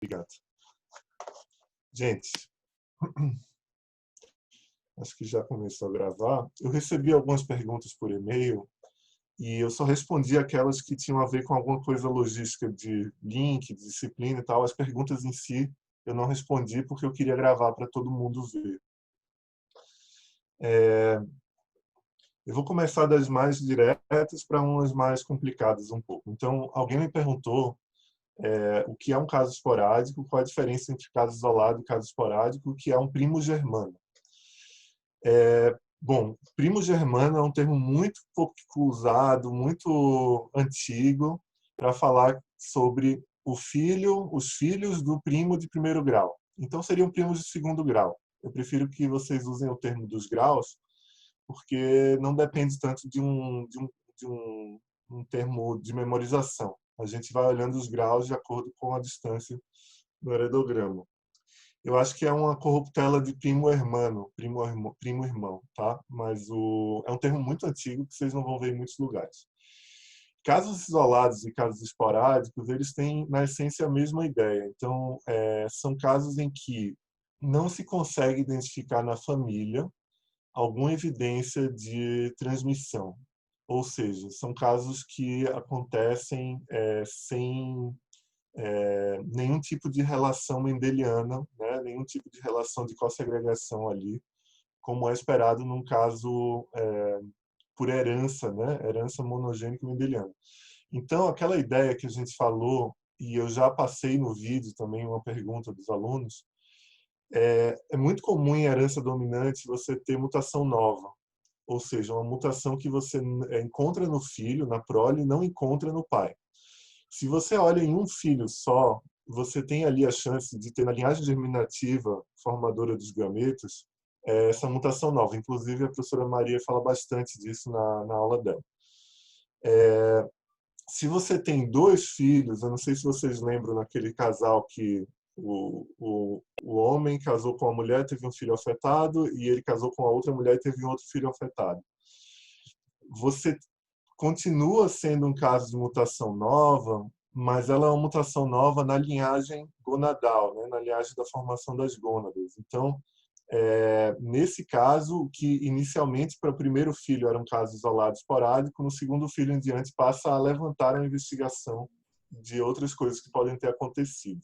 Obrigado. Gente, acho que já começou a gravar. Eu recebi algumas perguntas por e-mail e eu só respondi aquelas que tinham a ver com alguma coisa logística de link, de disciplina e tal. As perguntas em si eu não respondi porque eu queria gravar para todo mundo ver. Eu vou começar das mais diretas para umas mais complicadas um pouco. Então, alguém me perguntou o que é um caso esporádico, qual a diferença entre caso isolado e caso esporádico, o que é um primo germano. Bom, primo germano é um termo muito pouco usado, muito antigo, para falar sobre os filhos do primo de primeiro grau. Então, seriam primos de segundo grau. Eu prefiro que vocês usem o termo dos graus, porque não depende tanto de um termo de memorização. A gente vai olhando os graus de acordo com a distância do heredograma. Eu acho que é uma corruptela de primo irmão, tá? Mas é um termo muito antigo que vocês não vão ver em muitos lugares. Casos isolados e casos esporádicos, eles têm, na essência, a mesma ideia. Então, são casos em que não se consegue identificar na família alguma evidência de transmissão. Ou seja, são casos que acontecem sem nenhum tipo de relação mendeliana, né? Nenhum tipo de relação de co-segregação ali, como é esperado num caso por herança, né? Herança monogênica mendeliana. Então, aquela ideia que a gente falou, e eu já passei no vídeo também uma pergunta dos alunos, é muito comum em herança dominante você ter mutação nova, ou seja, uma mutação que você encontra no filho, na prole, e não encontra no pai. Se você olha em um filho só, você tem ali a chance de ter na linhagem germinativa formadora dos gametos essa mutação nova. Inclusive, a professora Maria fala bastante disso na aula dela. Se você tem dois filhos, eu não sei se vocês lembram naquele casal que o homem casou com a mulher, teve um filho afetado, e ele casou com a outra mulher e teve um outro filho afetado. Você continua sendo um caso de mutação nova, mas ela é uma mutação nova na linhagem gonadal, né? Na linhagem da formação das gônadas. Então, nesse caso, que inicialmente para o primeiro filho era um caso isolado esporádico, no segundo filho em diante passa a levantar a investigação de outras coisas que podem ter acontecido.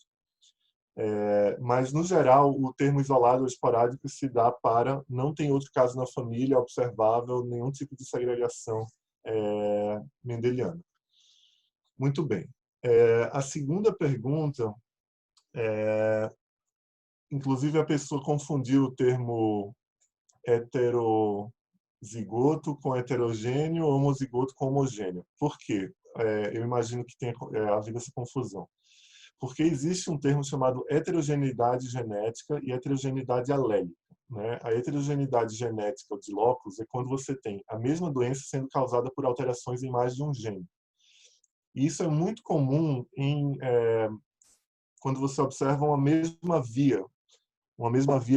Mas, no geral, o termo isolado ou esporádico se dá para não tem outro caso na família observável, nenhum tipo de segregação mendeliana. Muito bem. A segunda pergunta, inclusive a pessoa confundiu o termo heterozigoto com heterogêneo, homozigoto com homogêneo. Por quê? Eu imagino que tenha havido essa confusão. Porque existe um termo chamado heterogeneidade genética e heterogeneidade alélica. Né? A heterogeneidade genética de locus é quando você tem a mesma doença sendo causada por alterações em mais de um gene. E isso é muito comum quando você observa uma mesma via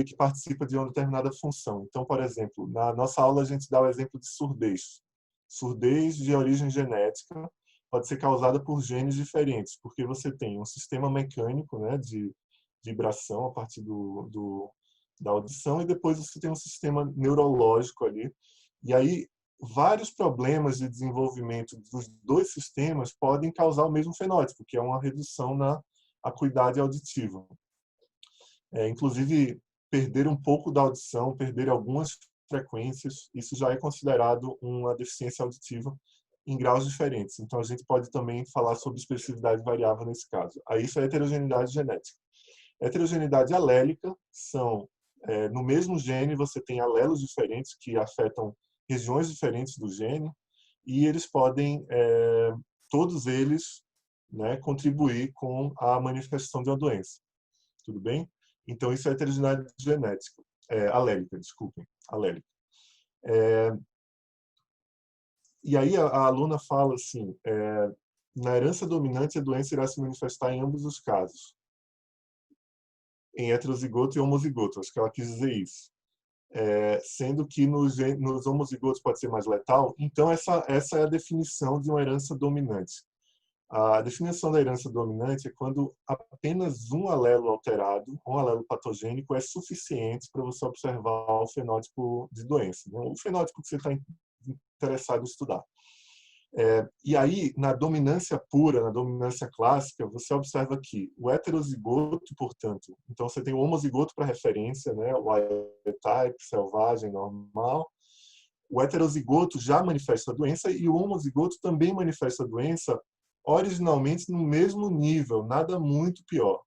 que participa de uma determinada função. Então, por exemplo, na nossa aula a gente dá o exemplo de surdez. Surdez de origem genética pode ser causada por genes diferentes, porque você tem um sistema mecânico, né, de vibração a partir da audição, e depois você tem um sistema neurológico ali. E aí, vários problemas de desenvolvimento dos dois sistemas podem causar o mesmo fenótipo, que é uma redução na acuidade auditiva. Inclusive, perder um pouco da audição, perder algumas frequências, isso já é considerado uma deficiência auditiva em graus diferentes. Então, a gente pode também falar sobre expressividade variável nesse caso. Aí, isso é heterogeneidade genética. Heterogeneidade alélica são, no mesmo gene, você tem alelos diferentes que afetam regiões diferentes do gene, e eles podem, todos eles, né, contribuir com a manifestação de uma doença. Tudo bem? Então, isso é heterogeneidade genética, alélica, desculpem, alélica. E aí a aluna fala assim, na herança dominante a doença irá se manifestar em ambos os casos, em heterozigoto e homozigoto, acho que ela quis dizer isso. Sendo que nos homozigotos pode ser mais letal, então essa é a definição de uma herança dominante. A definição da herança dominante é quando apenas um alelo alterado, um alelo patogênico, é suficiente para você observar o fenótipo de doença, né? O fenótipo que você está interessado em estudar. E aí, na dominância pura, na dominância clássica, você observa que o heterozigoto, portanto, então você tem o homozigoto para referência, né? O wild-type, selvagem, normal. O heterozigoto já manifesta a doença e o homozigoto também manifesta a doença originalmente no mesmo nível, nada muito pior.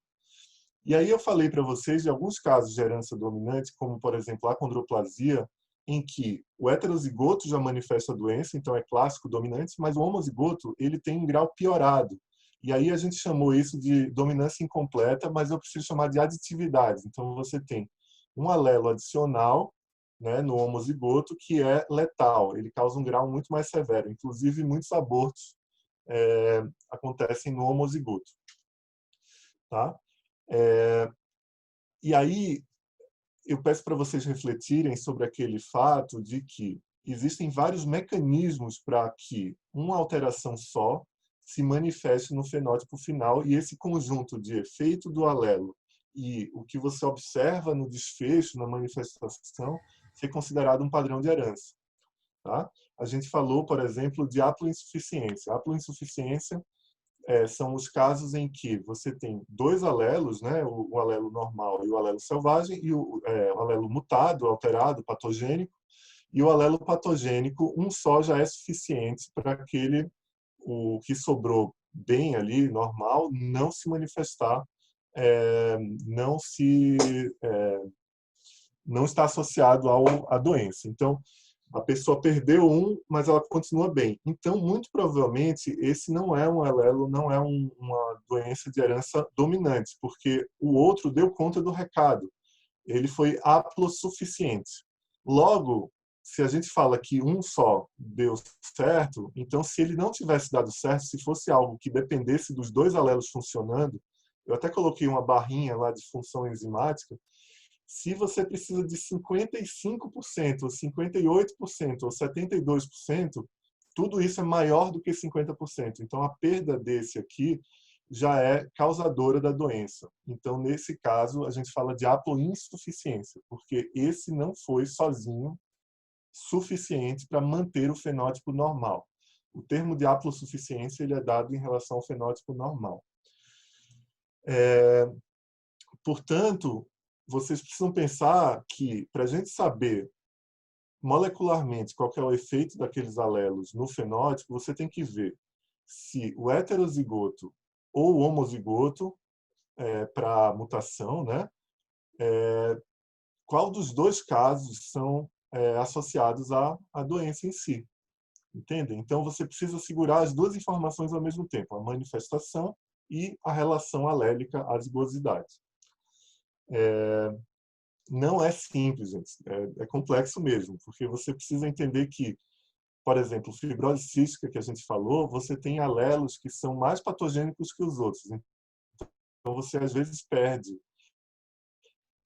E aí eu falei para vocês de alguns casos de herança dominante, como, por exemplo, a acondroplasia, em que o heterozigoto já manifesta a doença, então é clássico dominante, mas o homozigoto ele tem um grau piorado. E aí a gente chamou isso de dominância incompleta, mas eu preciso chamar de aditividade. Então você tem um alelo adicional, né, no homozigoto que é letal, ele causa um grau muito mais severo. Inclusive, muitos abortos acontecem no homozigoto. Tá? E aí, eu peço para vocês refletirem sobre aquele fato de que existem vários mecanismos para que uma alteração só se manifeste no fenótipo final, e esse conjunto de efeito do alelo e o que você observa no desfecho, na manifestação, ser considerado um padrão de herança. Tá? A gente falou, por exemplo, de haploinsuficiência. A haploinsuficiência são os casos em que você tem dois alelos, né, o alelo normal e o alelo selvagem, e o alelo mutado, alterado, patogênico, e o alelo patogênico, um só já é suficiente para aquele, o que sobrou bem ali, normal, não se manifestar, não se não está associado à doença. Então, a pessoa perdeu um, mas ela continua bem. Então, muito provavelmente, esse não é um alelo, não é uma doença de herança dominante, porque o outro deu conta do recado. Ele foi haplosuficiente. Logo, se a gente fala que um só deu certo, então, se ele não tivesse dado certo, se fosse algo que dependesse dos dois alelos funcionando, eu até coloquei uma barrinha lá de função enzimática, se você precisa de 55%, ou 58%, ou 72%, tudo isso é maior do que 50%. Então, a perda desse aqui já é causadora da doença. Então, nesse caso, a gente fala de haploinsuficiência, porque esse não foi sozinho suficiente para manter o fenótipo normal. O termo de haplosuficiência ele é dado em relação ao fenótipo normal. Portanto, vocês precisam pensar que, para a gente saber molecularmente qual que é o efeito daqueles alelos no fenótipo, você tem que ver se o heterozigoto ou o homozigoto, para mutação, né? Qual dos dois casos são associados à doença em si. Entendem? Então, você precisa segurar as duas informações ao mesmo tempo, a manifestação e a relação alélica à zigosidade. Não é simples, gente. É complexo mesmo, porque você precisa entender que, por exemplo, fibrose cística que a gente falou, você tem alelos que são mais patogênicos que os outros. Então, você às vezes perde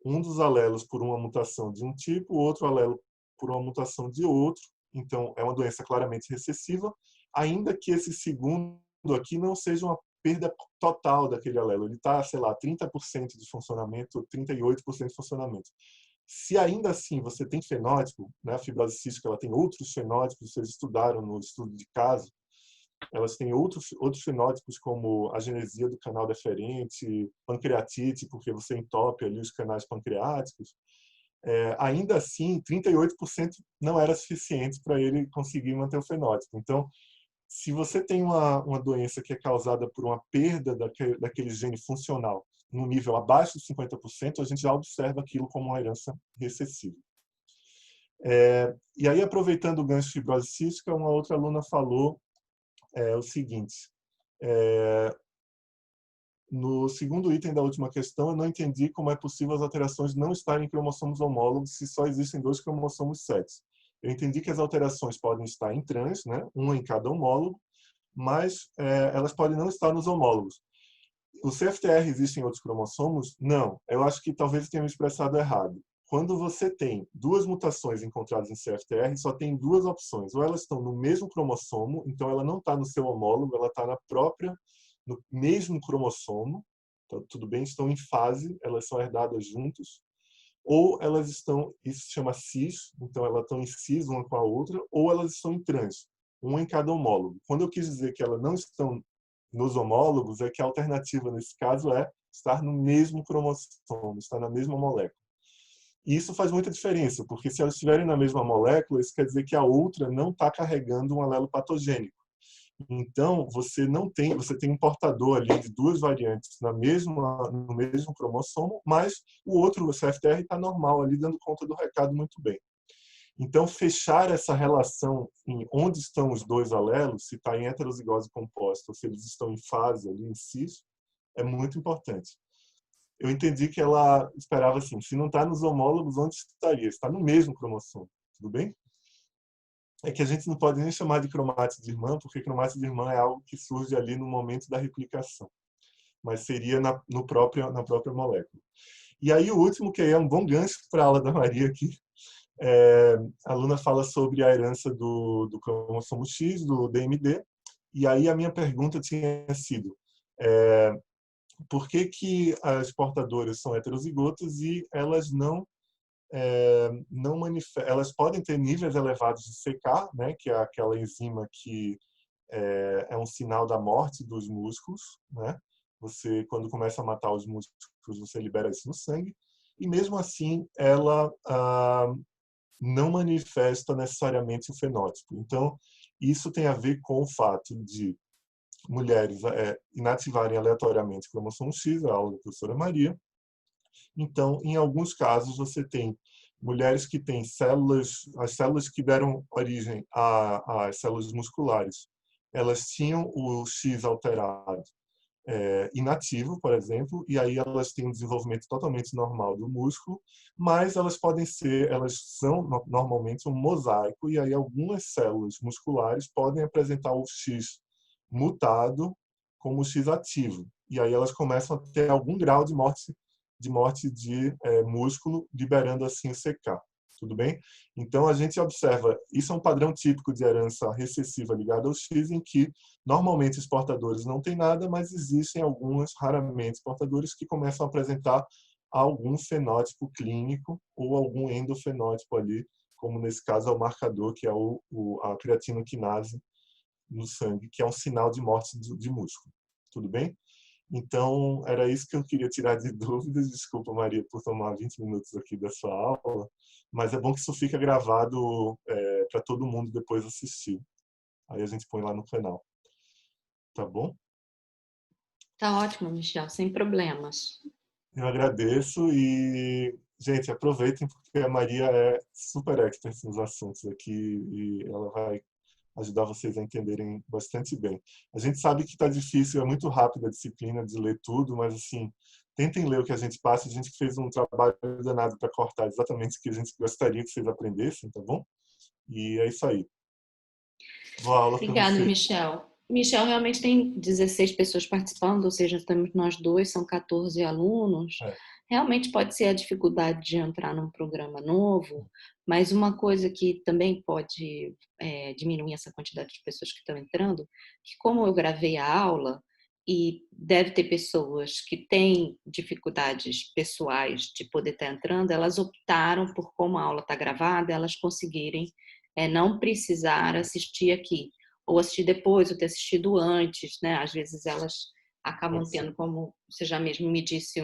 um dos alelos por uma mutação de um tipo, o outro alelo por uma mutação de outro. Então, é uma doença claramente recessiva, ainda que esse segundo aqui não seja uma perda total daquele alelo. Ele está, sei lá, 30% de funcionamento, 38% de funcionamento. Se ainda assim você tem fenótipo, né, a fibrose cística ela tem outros fenótipos, vocês estudaram no estudo de caso, elas têm outros fenótipos como a agenesia do canal deferente, pancreatite, porque você entope ali os canais pancreáticos. Ainda assim, 38% não era suficiente para ele conseguir manter o fenótipo. Então, se você tem uma doença que é causada por uma perda daquele gene funcional no nível abaixo de 50%, a gente já observa aquilo como uma herança recessiva. E aí, aproveitando o gancho de fibrose cística, uma outra aluna falou o seguinte: no segundo item da última questão, eu não entendi como é possível as alterações não estarem em cromossomos homólogos se só existem dois cromossomos sexo. Eu entendi que as alterações podem estar em trans, né, uma em cada homólogo, mas elas podem não estar nos homólogos. O CFTR existe em outros cromossomos? Não. Eu acho que talvez tenha me expressado errado. quando você tem duas mutações encontradas em CFTR, só tem duas opções. Ou elas estão no mesmo cromossomo, então ela não está no seu homólogo, ela está no mesmo cromossomo, então, tudo bem, estão em fase, elas são herdadas juntas, ou elas estão, isso se chama cis, então elas estão em cis uma com a outra, ou elas estão em trans, uma em cada homólogo. Quando eu quis dizer que elas não estão nos homólogos, é que a alternativa nesse caso é estar no mesmo cromossomo, estar na mesma molécula. E isso faz muita diferença, porque se elas estiverem na mesma molécula, isso quer dizer que a outra não está carregando um alelo patogênico. Então, você tem um portador ali de duas variantes no mesmo cromossomo, mas o outro, o CFTR, está normal ali, dando conta do recado muito bem. Então, fechar essa relação em onde estão os dois alelos, se está em heterozigose composta, ou se eles estão em fase ali, em cis, é muito importante. Eu entendi que ela esperava assim, se não está nos homólogos, onde estaria? Está no mesmo cromossomo, tudo bem? É que a gente não pode nem chamar de cromátide de irmã, porque cromátide de irmã é algo que surge ali no momento da replicação, mas seria na própria molécula. E aí o último, que é um bom gancho para a aula da Maria aqui, a aluna fala sobre a herança do cromossomo X, do DMD, e aí a minha pergunta tinha sido, por que que as portadoras são heterozigotas e elas não manifestam, elas podem ter níveis elevados de CK, né, que é aquela enzima que é um sinal da morte dos músculos, né? Você, quando começa a matar os músculos, você libera isso no sangue, e mesmo assim ela não manifesta necessariamente o fenótipo. Então, isso tem a ver com o fato de mulheres inativarem aleatoriamente o cromossomo X, a aula da professora Maria. Então, em alguns casos, você tem mulheres que têm as células que deram origem às células musculares, elas tinham o X alterado, inativo, por exemplo, e aí elas têm um desenvolvimento totalmente normal do músculo, mas elas são normalmente um mosaico, e aí algumas células musculares podem apresentar o X mutado como o X ativo, e aí elas começam a ter algum grau de morte de músculo, liberando assim o CK. Tudo bem? Então, a gente observa, isso é um padrão típico de herança recessiva ligada ao X, em que normalmente os portadores não têm nada, mas existem algumas, raramente, portadores que começam a apresentar algum fenótipo clínico ou algum endofenótipo ali, como nesse caso é o marcador, que é a creatinoquinase no sangue, que é um sinal de morte de músculo. Tudo bem? Então, era isso que eu queria tirar de dúvidas. Desculpa, Maria, por tomar 20 minutos aqui da sua aula, mas é bom que isso fica gravado para todo mundo depois assistir. Aí a gente põe lá no canal. Tá bom? Tá ótimo, Michel, sem problemas. Eu agradeço e, gente, aproveitem porque a Maria é super expert nos assuntos aqui e ela vai ajudar vocês a entenderem bastante bem. A gente sabe que está difícil, é muito rápida a disciplina de ler tudo, mas assim, tentem ler o que a gente passa. A gente fez um trabalho danado para cortar exatamente o que a gente gostaria que vocês aprendessem, tá bom? E é isso aí. Boa aula para Obrigada, vocês. Michel. Michel, realmente tem 16 pessoas participando, ou seja, estamos nós dois, são 14 alunos. É, Realmente pode ser a dificuldade de entrar num programa novo, mas uma coisa que também pode diminuir essa quantidade de pessoas que estão entrando, que como eu gravei a aula, e deve ter pessoas que têm dificuldades pessoais de poder estar entrando, elas optaram por, como a aula está gravada, elas conseguirem não precisar assistir aqui ou assistir depois, ou ter assistido antes, né? Às vezes elas acabam pode ser. tendo, como você já mesmo me disse,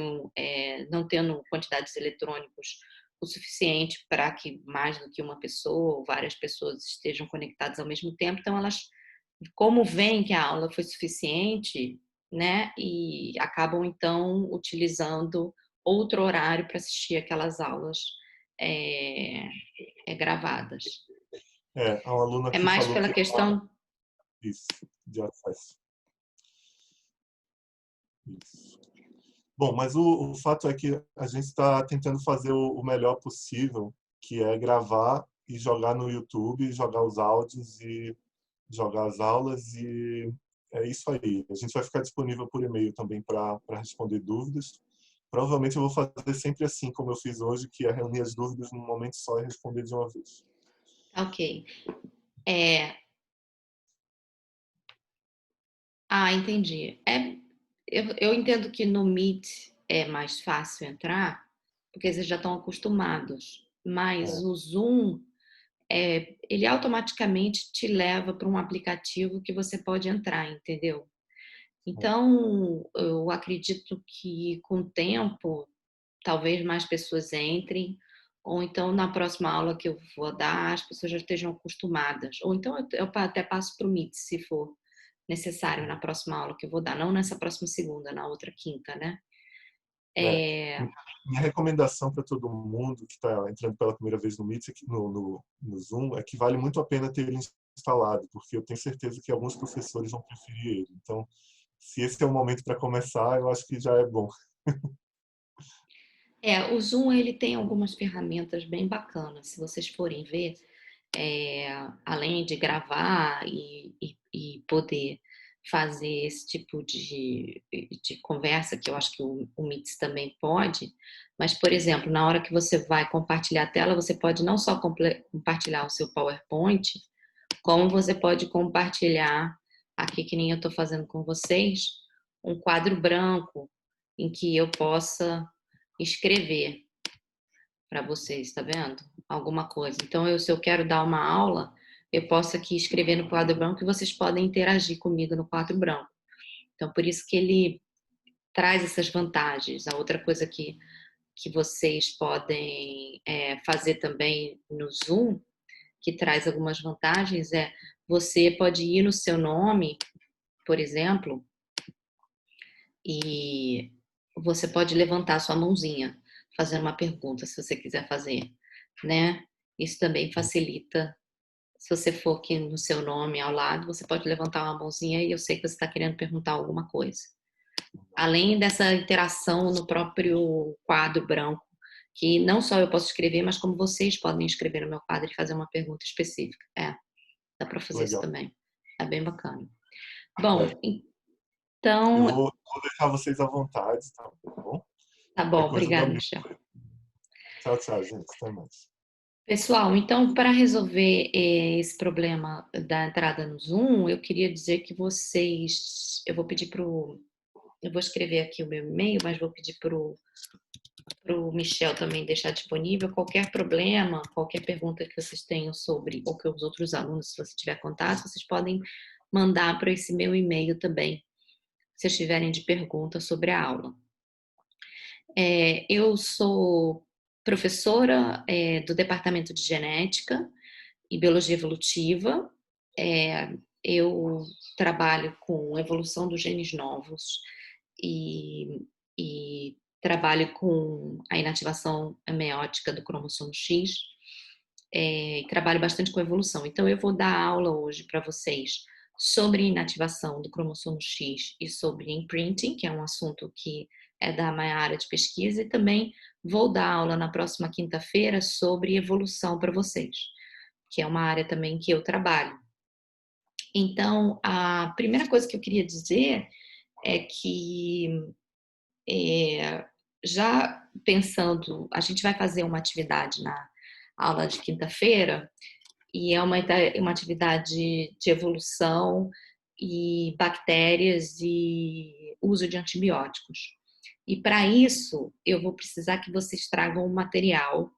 não tendo quantidades eletrônicos o suficiente para que mais do que uma pessoa ou várias pessoas estejam conectadas ao mesmo tempo. Então, elas, como veem que a aula foi suficiente, né? E acabam, então, utilizando outro horário para assistir aquelas aulas é, gravadas. A uma aluna É aqui mais falou pela que questão. isso, de acesso. Isso. Bom, mas o fato é que a gente está tentando fazer o melhor possível, que é gravar e jogar no YouTube, jogar os áudios e jogar as aulas e é isso aí. A gente vai ficar disponível por e-mail também para responder dúvidas. Provavelmente eu vou fazer sempre assim, como eu fiz hoje, que é reunir as dúvidas num momento só e responder de uma vez. Ok. Entendi. Eu entendo que no Meet é mais fácil entrar, porque vocês já estão acostumados, mas É, o Zoom, ele automaticamente te leva para um aplicativo que você pode entrar, entendeu? é. Então, eu acredito que com o tempo, talvez mais pessoas entrem, ou então na próxima aula que eu vou dar, as pessoas já estejam acostumadas. Ou então eu até passo para o Meet, se for necessário na próxima aula que eu vou dar, não nessa próxima segunda, na outra quinta, né? É. É, Minha recomendação para todo mundo que está entrando pela primeira vez no Meet, no Zoom, é que vale muito a pena ter ele instalado, porque eu tenho certeza que alguns professores vão preferir ele. Então, se esse é o momento para começar, eu acho que já é bom. o Zoom ele tem algumas ferramentas bem bacanas. Se vocês forem ver, além de gravar e poder fazer esse tipo de conversa, que eu acho que o Meets também pode, mas, por exemplo, na hora que você vai compartilhar a tela, você pode não só compartilhar o seu PowerPoint, como você pode compartilhar, aqui que nem eu estou fazendo com vocês, um quadro branco em que eu possa escrever para vocês, tá vendo? Alguma coisa. Então, se eu quero dar uma aula, eu posso aqui escrever no quadro branco e vocês podem interagir comigo no quadro branco. Então, por isso que ele traz essas vantagens. A outra coisa que vocês podem fazer também no Zoom, que traz algumas vantagens, você pode ir no seu nome, por exemplo, e você pode levantar sua mãozinha, fazer uma pergunta, se você quiser fazer, né? Isso também facilita. Se você for aqui no seu nome ao lado, você pode levantar uma mãozinha e eu sei que você está querendo perguntar alguma coisa. Além dessa interação no próprio quadro branco, que não só eu posso escrever, mas como vocês podem escrever no meu quadro e fazer uma pergunta específica. Dá para fazer isso Legal. também. É bem bacana. É. Bom, Eu então, vou deixar vocês à vontade, tá bom? tá Qualquer bom, coisa dá obrigada, mesmo. Michel. Tchau, tchau, gente. Até mais. Pessoal, então, para resolver esse problema da entrada no Zoom, eu queria dizer que vocês. Eu vou pedir para o. Eu vou escrever aqui o meu e-mail, mas vou pedir para o Michel também deixar disponível. Qualquer problema, qualquer pergunta que vocês tenham sobre, ou que os outros alunos, se você tiver contato, vocês podem mandar para esse meu e-mail também, se vocês tiverem de pergunta sobre a aula. Eu sou professora do Departamento de Genética e Biologia Evolutiva. Eu trabalho com evolução dos genes novos e trabalho com a inativação meiótica do cromossomo X, e trabalho bastante com evolução. Então, eu vou dar aula hoje para vocês sobre inativação do cromossomo X e sobre imprinting, que é um assunto que é da minha área de pesquisa, e também vou dar aula na próxima quinta-feira sobre evolução para vocês, que é uma área também que eu trabalho. Então, a primeira coisa que eu queria dizer é que, já pensando, a gente vai fazer uma atividade na aula de quinta-feira, e é uma atividade de evolução e bactérias e uso de antibióticos. E para isso, eu vou precisar que vocês tragam um material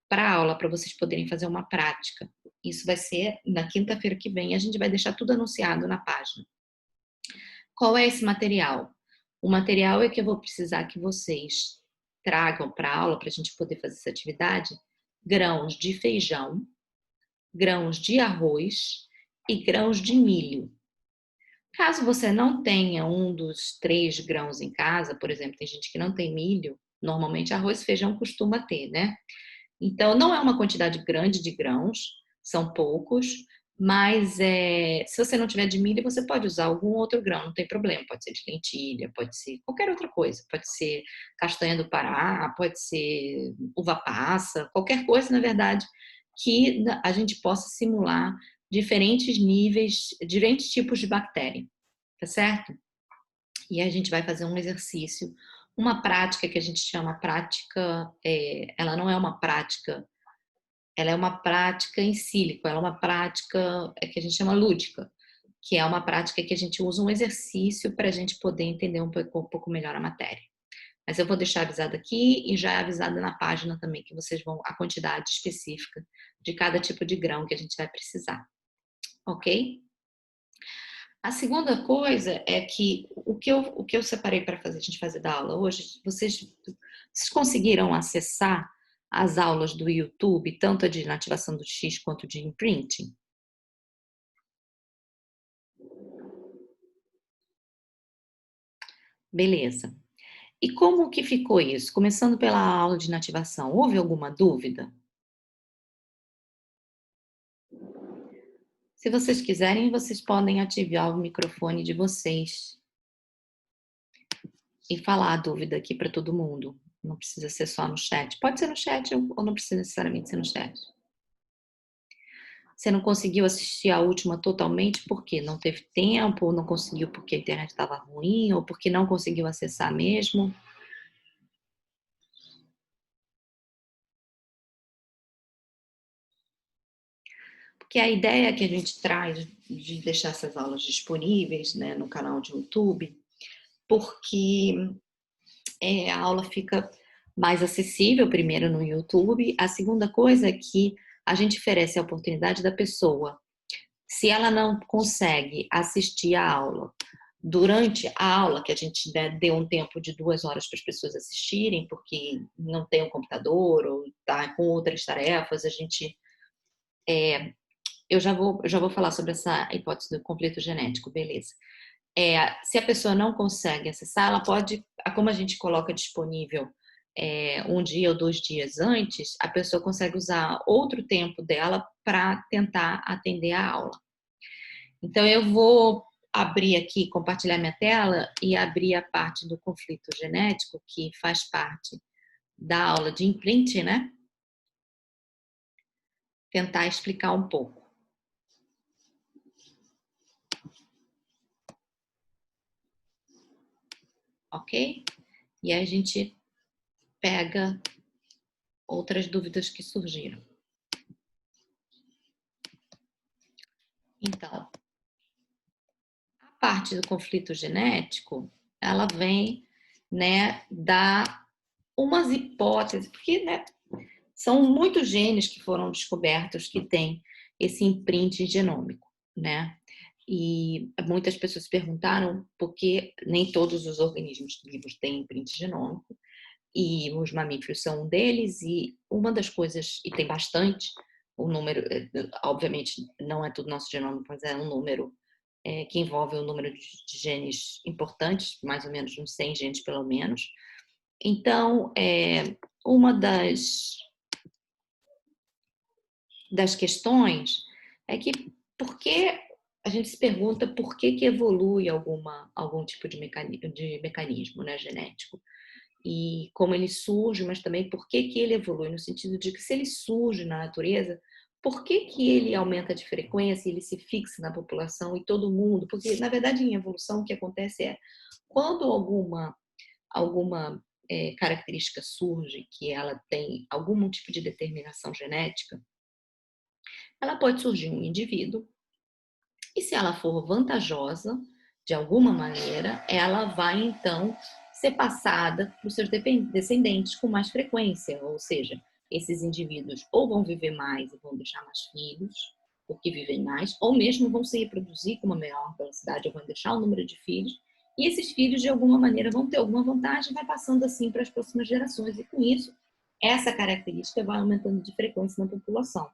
para a aula, para vocês poderem fazer uma prática. Isso vai ser na quinta-feira que vem, a gente vai deixar tudo anunciado na página. Qual é esse material? O material é que eu vou precisar que vocês tragam para a aula, para a gente poder fazer essa atividade, grãos de feijão, grãos de arroz e grãos de milho. Caso você não tenha um dos 3 grãos em casa, por exemplo, tem gente que não tem milho, normalmente arroz e feijão costuma ter, né? Então, não é uma quantidade grande de grãos, são poucos, mas se você não tiver de milho, você pode usar algum outro grão, não tem problema. Pode ser de lentilha, pode ser qualquer outra coisa. Pode ser castanha do Pará, pode ser uva passa, qualquer coisa, na verdade, que a gente possa simular diferentes níveis, diferentes tipos de bactéria, tá certo? E a gente vai fazer um exercício uma prática que a gente chama prática, ela não é uma prática, ela é uma prática em sílico, ela é uma prática que a gente chama lúdica, que é uma prática que a gente usa um exercício para a gente poder entender um pouco melhor a matéria. Mas eu vou deixar avisado aqui e já é avisado na página também que vocês vão a quantidade específica de cada tipo de grão que a gente vai precisar, ok? A segunda coisa é que o que eu separei para fazer a gente fazer da aula hoje, vocês conseguiram acessar as aulas do YouTube, tanto a de inativação do X quanto de imprinting? Beleza. E como que ficou isso? Começando pela aula de inativação, houve alguma dúvida? Se vocês quiserem, vocês podem ativar o microfone de vocês e falar a dúvida aqui para todo mundo. Não precisa ser só no chat. Pode ser no chat ou não precisa necessariamente ser no chat. Você não conseguiu assistir a última totalmente porque não teve tempo, ou não conseguiu porque a internet estava ruim, ou porque não conseguiu acessar mesmo? Porque a ideia que a gente traz de deixar essas aulas disponíveis, né, no canal de YouTube, porque a aula fica mais acessível, primeiro no YouTube. A segunda coisa é que a gente oferece a oportunidade da pessoa, se ela não consegue assistir a aula durante a aula, que a gente deu um tempo de 2 horas para as pessoas assistirem, porque não tem um computador ou está com outras tarefas, eu já vou falar sobre essa hipótese do conflito genético, beleza. Se a pessoa não consegue acessar, ela pode, como a gente coloca disponível um dia ou 2 dias antes, a pessoa consegue usar outro tempo dela para tentar atender a aula. Então, eu vou abrir aqui, compartilhar minha tela e abrir a parte do conflito genético, que faz parte da aula de imprinting, né? Tentar explicar um pouco. Ok? E aí a gente pega outras dúvidas que surgiram. Então, a parte do conflito genético, ela vem, né, dar umas hipóteses, porque, né, são muitos genes que foram descobertos que têm esse imprint genômico, né? E muitas pessoas perguntaram por que nem todos os organismos vivos têm imprint genômico, e os mamíferos são um deles, e uma das coisas, e tem bastante, o número, obviamente não é tudo nosso genoma, mas é um número que envolve um número de genes importantes, mais ou menos uns 100 genes pelo menos. Então, uma das questões é que por que a gente se pergunta por que evolui algum tipo de mecanismo, né, genético, e como ele surge, mas também por que ele evolui, no sentido de que se ele surge na natureza, por que ele aumenta de frequência, ele se fixa na população e todo mundo? Porque, na verdade, em evolução, o que acontece é, quando alguma característica surge, que ela tem algum tipo de determinação genética, ela pode surgir um indivíduo, e se ela for vantajosa, de alguma maneira, ela vai, então, ser passada para os seus descendentes com mais frequência, ou seja, esses indivíduos ou vão viver mais e vão deixar mais filhos, porque vivem mais, ou mesmo vão se reproduzir com uma maior velocidade, ou vão deixar o número de filhos, e esses filhos, de alguma maneira, vão ter alguma vantagem e vai passando assim para as próximas gerações, e com isso, essa característica vai aumentando de frequência na população,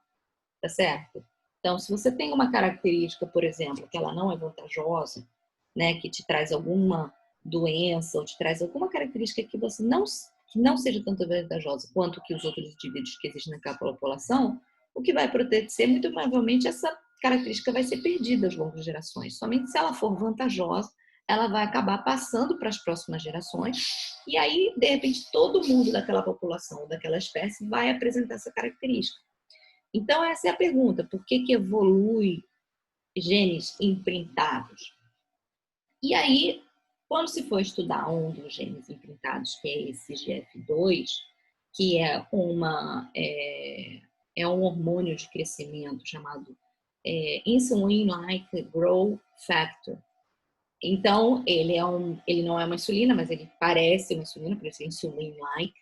tá certo? Então, se você tem uma característica, por exemplo, que ela não é vantajosa, né, que te traz alguma doença ou te traz alguma característica que não seja tanto vantajosa quanto que os outros indivíduos que existem naquela população, o que vai acontecer, muito provavelmente, essa característica vai ser perdida às longas gerações. Somente se ela for vantajosa, ela vai acabar passando para as próximas gerações, e aí, de repente, todo mundo daquela população, daquela espécie, vai apresentar essa característica. Então, essa é a pergunta: por que evolui genes imprintados? E aí, Quando se for estudar um dos genes imprintados, que é esse GF2, que é um hormônio de crescimento chamado Insulin-like Growth Factor. Então, ele não é uma insulina, mas ele parece uma insulina, por isso é insulin-like.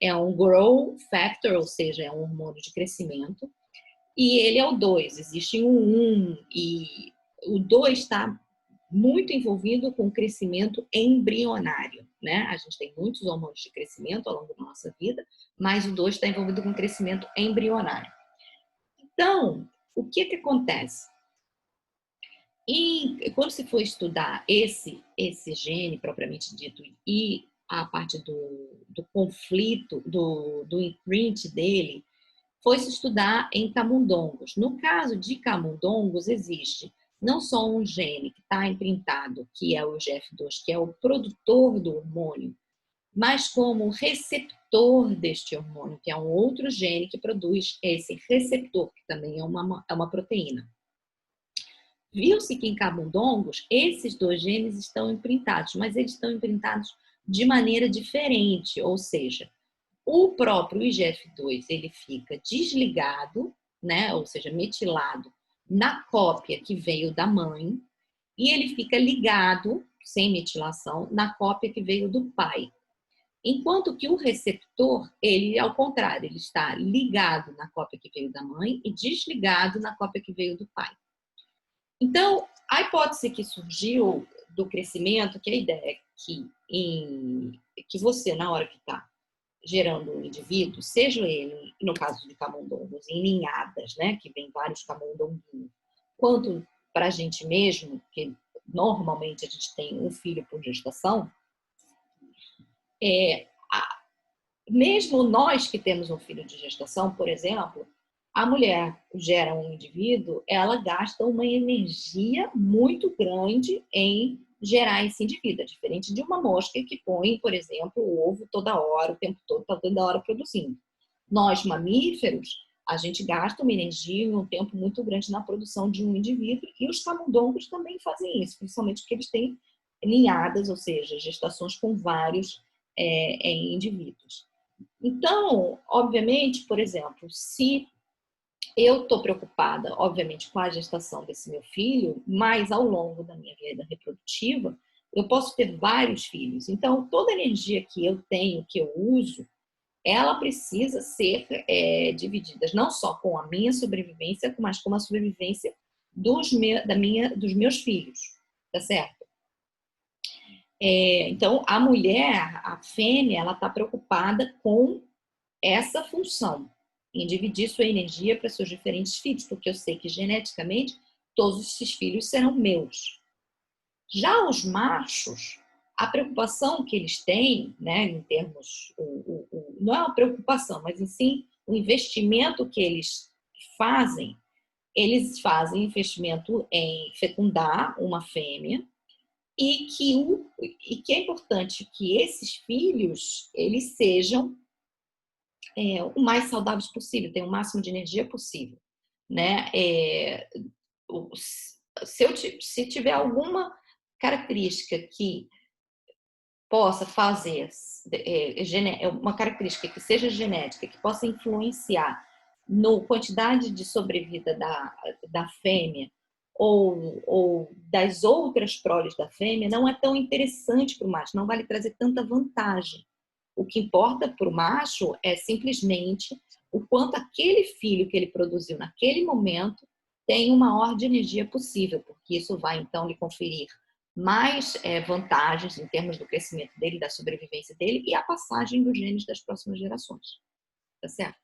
É um growth factor, ou seja, é um hormônio de crescimento. E ele é o 2, existe um 1, e o 2 está muito envolvido com o crescimento embrionário, né? A gente tem muitos hormônios de crescimento ao longo da nossa vida, mas o 2 está envolvido com o crescimento embrionário. Então, o que acontece? E quando se for estudar esse gene propriamente dito e a parte do conflito, do imprint dele, foi se estudar em camundongos. No caso de camundongos, existe não só um gene que está imprintado, que é o GF2, que é o produtor do hormônio, mas como receptor deste hormônio, que é um outro gene que produz esse receptor, que também é uma proteína. Viu-se que em camundongos, esses dois genes estão imprintados, mas eles estão imprintados de maneira diferente, ou seja, o próprio IGF-2 ele fica desligado, né, ou seja, metilado na cópia que veio da mãe, e ele fica ligado, sem metilação, na cópia que veio do pai. Enquanto que o receptor, ele, ao contrário, ele está ligado na cópia que veio da mãe e desligado na cópia que veio do pai. Então, a hipótese que surgiu do crescimento, que a ideia é que você, na hora que está gerando um indivíduo, seja ele, no caso de camundongos, em ninhadas, né, que vem vários camundonguinhos, quanto para a gente mesmo, que normalmente a gente tem um filho por gestação, mesmo nós que temos um filho de gestação, por exemplo, a mulher gera um indivíduo, ela gasta uma energia muito grande em gerar esse indivíduo, diferente de uma mosca que põe, por exemplo, o ovo toda hora, o tempo todo, está toda hora produzindo. Nós, mamíferos, a gente gasta uma energia e um tempo muito grande na produção de um indivíduo, e os camundongos também fazem isso, principalmente porque eles têm ninhadas, ou seja, gestações com vários indivíduos. Então, obviamente, por exemplo, se eu estou preocupada, obviamente, com a gestação desse meu filho, mas ao longo da minha vida reprodutiva, eu posso ter vários filhos. Então, toda a energia que eu tenho, que eu uso, ela precisa ser dividida não só com a minha sobrevivência, mas com a sobrevivência dos meus filhos, tá certo? Então, a mulher, a fêmea, ela está preocupada com essa função, em dividir sua energia para seus diferentes filhos, porque eu sei que geneticamente todos esses filhos serão meus. Já os machos, a preocupação que eles têm, né, em termos, não é uma preocupação, mas em si, o investimento que eles fazem investimento em fecundar uma fêmea, e que é importante que esses filhos eles sejam o mais saudáveis possível, tenham o máximo de energia possível, né? Se tiver alguma característica que possa fazer uma característica que seja genética, que possa influenciar na quantidade de sobrevida da fêmea ou das outras proles da fêmea, não é tão interessante para o macho, não vai lhe trazer tanta vantagem. O que importa para o macho é simplesmente o quanto aquele filho que ele produziu naquele momento tem o maior de energia possível, porque isso vai então lhe conferir mais vantagens em termos do crescimento dele, da sobrevivência dele e a passagem dos genes das próximas gerações. Tá certo?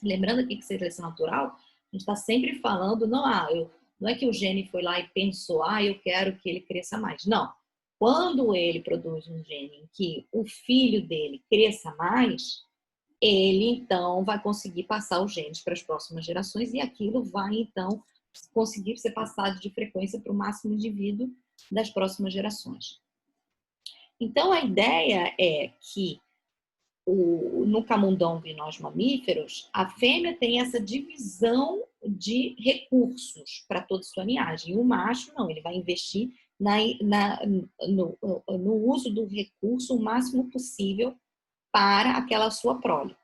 Lembrando aqui que seleção natural, a gente está sempre falando, não é que o gene foi lá e pensou, eu quero que ele cresça mais. Não. Quando ele produz um gene em que o filho dele cresça mais, ele então vai conseguir passar os genes para as próximas gerações e aquilo vai então conseguir ser passado de frequência para o máximo indivíduo das próximas gerações. Então a ideia é que no camundongo e nós mamíferos, a fêmea tem essa divisão de recursos para toda a sua linhagem. E o macho não, ele vai investir na, na, no uso do recurso o máximo possível para aquela sua prole,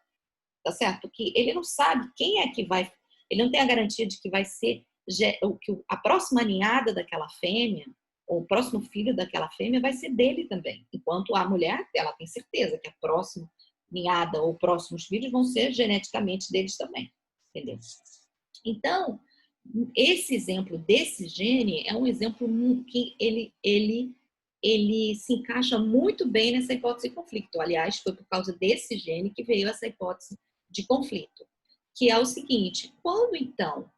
tá certo? Porque ele não sabe quem é que vai, ele não tem a garantia de que vai ser que a próxima ninhada daquela fêmea, ou o próximo filho daquela fêmea vai ser dele também. Enquanto a mulher, ela tem certeza que a próxima ninhada ou próximos filhos vão ser geneticamente deles também, entendeu? Então, esse exemplo desse gene é um exemplo que ele se encaixa muito bem nessa hipótese de conflito. Aliás, foi por causa desse gene que veio essa hipótese de conflito, que é o seguinte: quando então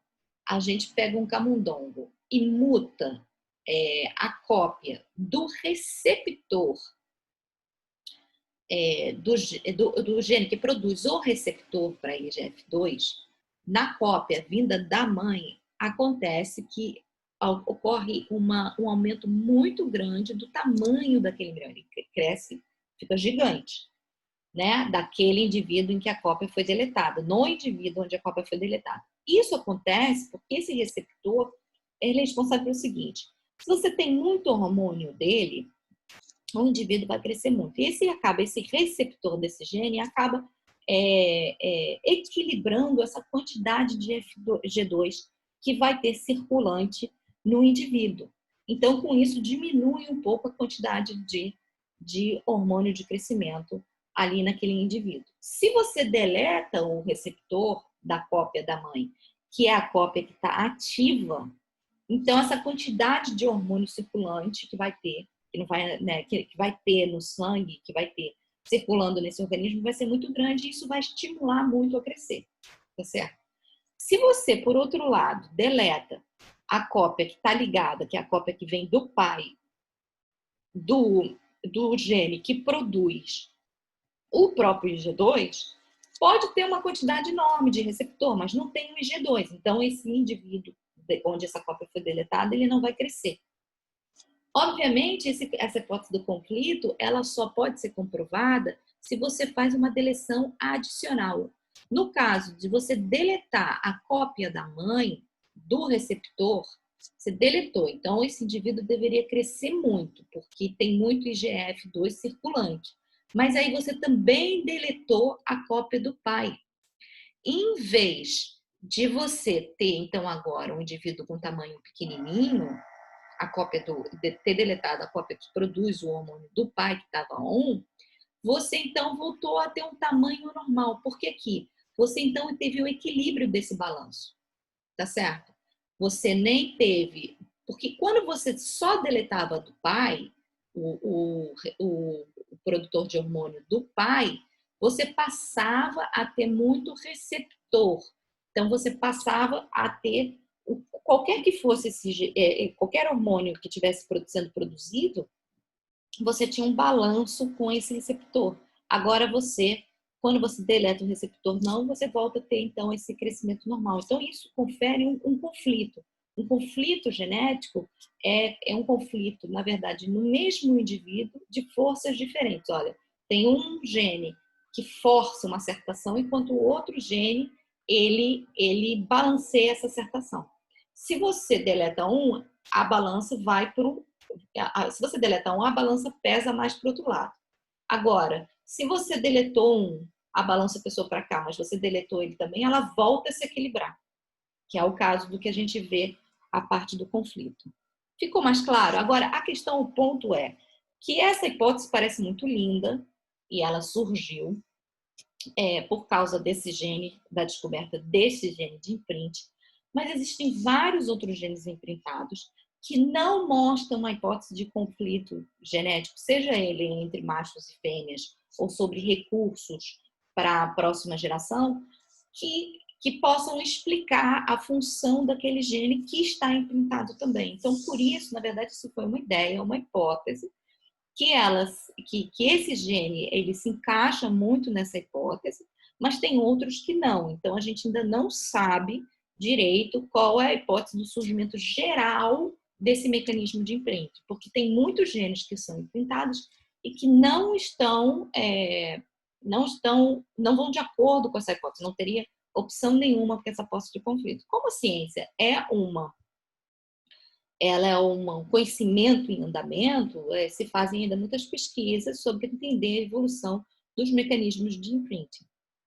a gente pega um camundongo e muta a cópia do receptor do gene que produz o receptor para IGF-2, na cópia vinda da mãe, acontece que ocorre um aumento muito grande do tamanho daquele embrião. Ele cresce, fica gigante, né? Daquele indivíduo em que a cópia foi deletada, no indivíduo onde a cópia foi deletada. Isso acontece porque esse receptor ele é responsável pelo seguinte: se você tem muito hormônio dele, o indivíduo vai crescer muito. E esse receptor desse gene acaba equilibrando essa quantidade de G2 que vai ter circulante no indivíduo. Então, com isso, diminui um pouco a quantidade de hormônio de crescimento ali naquele indivíduo. Se você deleta o receptor da cópia da mãe, que é a cópia que está ativa, então essa quantidade de hormônio circulante que vai ter, que não vai, né, que vai ter no sangue, que vai ter circulando nesse organismo, vai ser muito grande e isso vai estimular muito a crescer, tá certo? Se você, por outro lado, deleta a cópia que está ligada, que é a cópia que vem do pai, do gene que produz o próprio IG2, pode ter uma quantidade enorme de receptor, mas não tem o IG2. Então, esse indivíduo onde essa cópia foi deletada, ele não vai crescer. Obviamente, essa hipótese do conflito, ela só pode ser comprovada se você faz uma deleção adicional. No caso de você deletar a cópia da mãe do receptor, você deletou. Então, esse indivíduo deveria crescer muito, porque tem muito IGF-2 circulante. Mas aí você também deletou a cópia do pai. Em vez de você ter, então, agora um indivíduo com tamanho pequenininho, a cópia ter deletado a cópia que produz o hormônio do pai, que estava on, você então voltou a ter um tamanho normal. Por que aqui? Você então teve o equilíbrio desse balanço, tá certo? Você nem teve... Porque quando você só deletava do pai, o produtor de hormônio do pai, você passava a ter muito receptor. Então, você passava a ter qualquer que fosse qualquer hormônio que estivesse sendo produzido, você tinha um balanço com esse receptor. Agora quando você deleta o receptor não, você volta a ter então esse crescimento normal. Então isso confere um conflito. Um conflito genético é um conflito, na verdade, no mesmo indivíduo de forças diferentes. Olha, tem um gene que força uma acertação, enquanto o outro gene ele balanceia essa acertação. Se você deleta um, a balança vai para o... Se você deleta um, a balança pesa mais para o outro lado. Agora, se você deletou um, a balança pesou para cá, mas você deletou ele também, ela volta a se equilibrar, que é o caso do que a gente vê a parte do conflito. Ficou mais claro? Agora, a questão, o ponto é que essa hipótese parece muito linda e ela surgiu por causa desse gene, da descoberta desse gene de imprint, mas existem vários outros genes imprintados que não mostram uma hipótese de conflito genético, seja ele entre machos e fêmeas ou sobre recursos para a próxima geração, que possam explicar a função daquele gene que está imprintado também. Então, por isso, na verdade, isso foi uma ideia, uma hipótese, que esse gene ele se encaixa muito nessa hipótese, mas tem outros que não. Então, a gente ainda não sabe direito qual é a hipótese do surgimento geral desse mecanismo de imprint, porque tem muitos genes que são imprintados e que não vão de acordo com essa hipótese, não teria opção nenhuma para essa hipótese de conflito. Como a ciência é uma ela é um conhecimento em andamento, se fazem ainda muitas pesquisas sobre entender a evolução dos mecanismos de imprinting,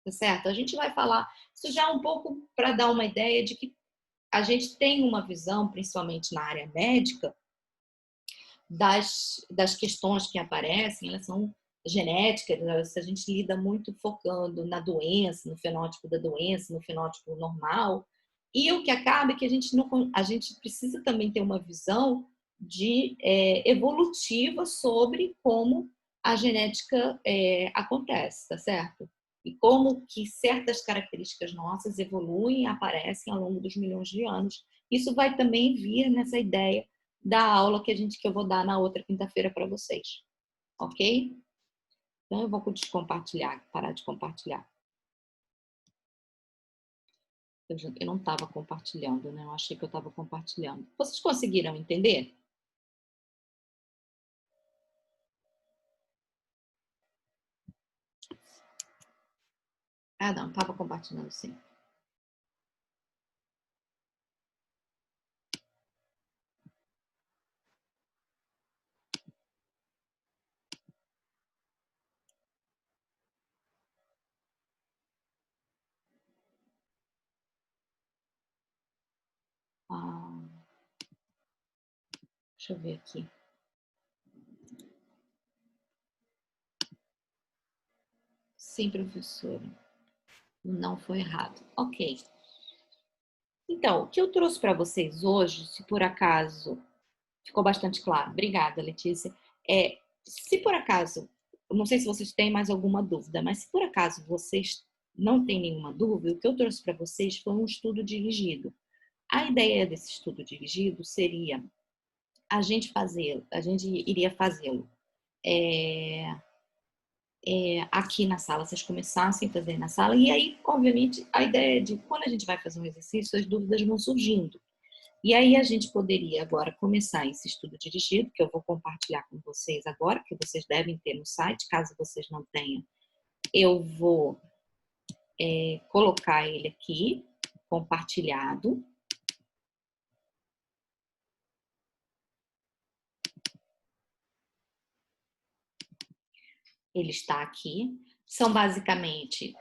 tá certo? A gente vai falar, isso já é um pouco para dar uma ideia de que a gente tem uma visão, principalmente na área médica, das questões que aparecem, elas são genéticas, a gente lida muito focando na doença, no fenótipo da doença, no fenótipo normal, e o que acaba é que a gente precisa também ter uma visão evolutiva sobre como a genética acontece, tá certo? E como que certas características nossas evoluem e aparecem ao longo dos milhões de anos. Isso vai também vir nessa ideia da aula que eu vou dar na outra quinta-feira para vocês, ok? Então eu vou descompartilhar, parar de compartilhar. Eu não estava compartilhando, né? Eu achei que eu estava compartilhando. Vocês conseguiram entender? Ah, não, estava compartilhando sim. Deixa eu ver aqui. Sim, professora. Não foi errado. Ok. Então, o que eu trouxe para vocês hoje, se por acaso ficou bastante claro, obrigada, Letícia, se por acaso, não sei se vocês têm mais alguma dúvida, mas se por acaso vocês não têm nenhuma dúvida, o que eu trouxe para vocês foi um estudo dirigido. A ideia desse estudo dirigido seria a gente iria fazê-lo aqui na sala, vocês começassem a fazer na sala, e aí, obviamente, a ideia é de quando a gente vai fazer um exercício, as dúvidas vão surgindo. E aí a gente poderia agora começar esse estudo dirigido, que eu vou compartilhar com vocês agora, que vocês devem ter no site, caso vocês não tenham, eu vou colocar ele aqui, compartilhado. Ele está aqui. São basicamente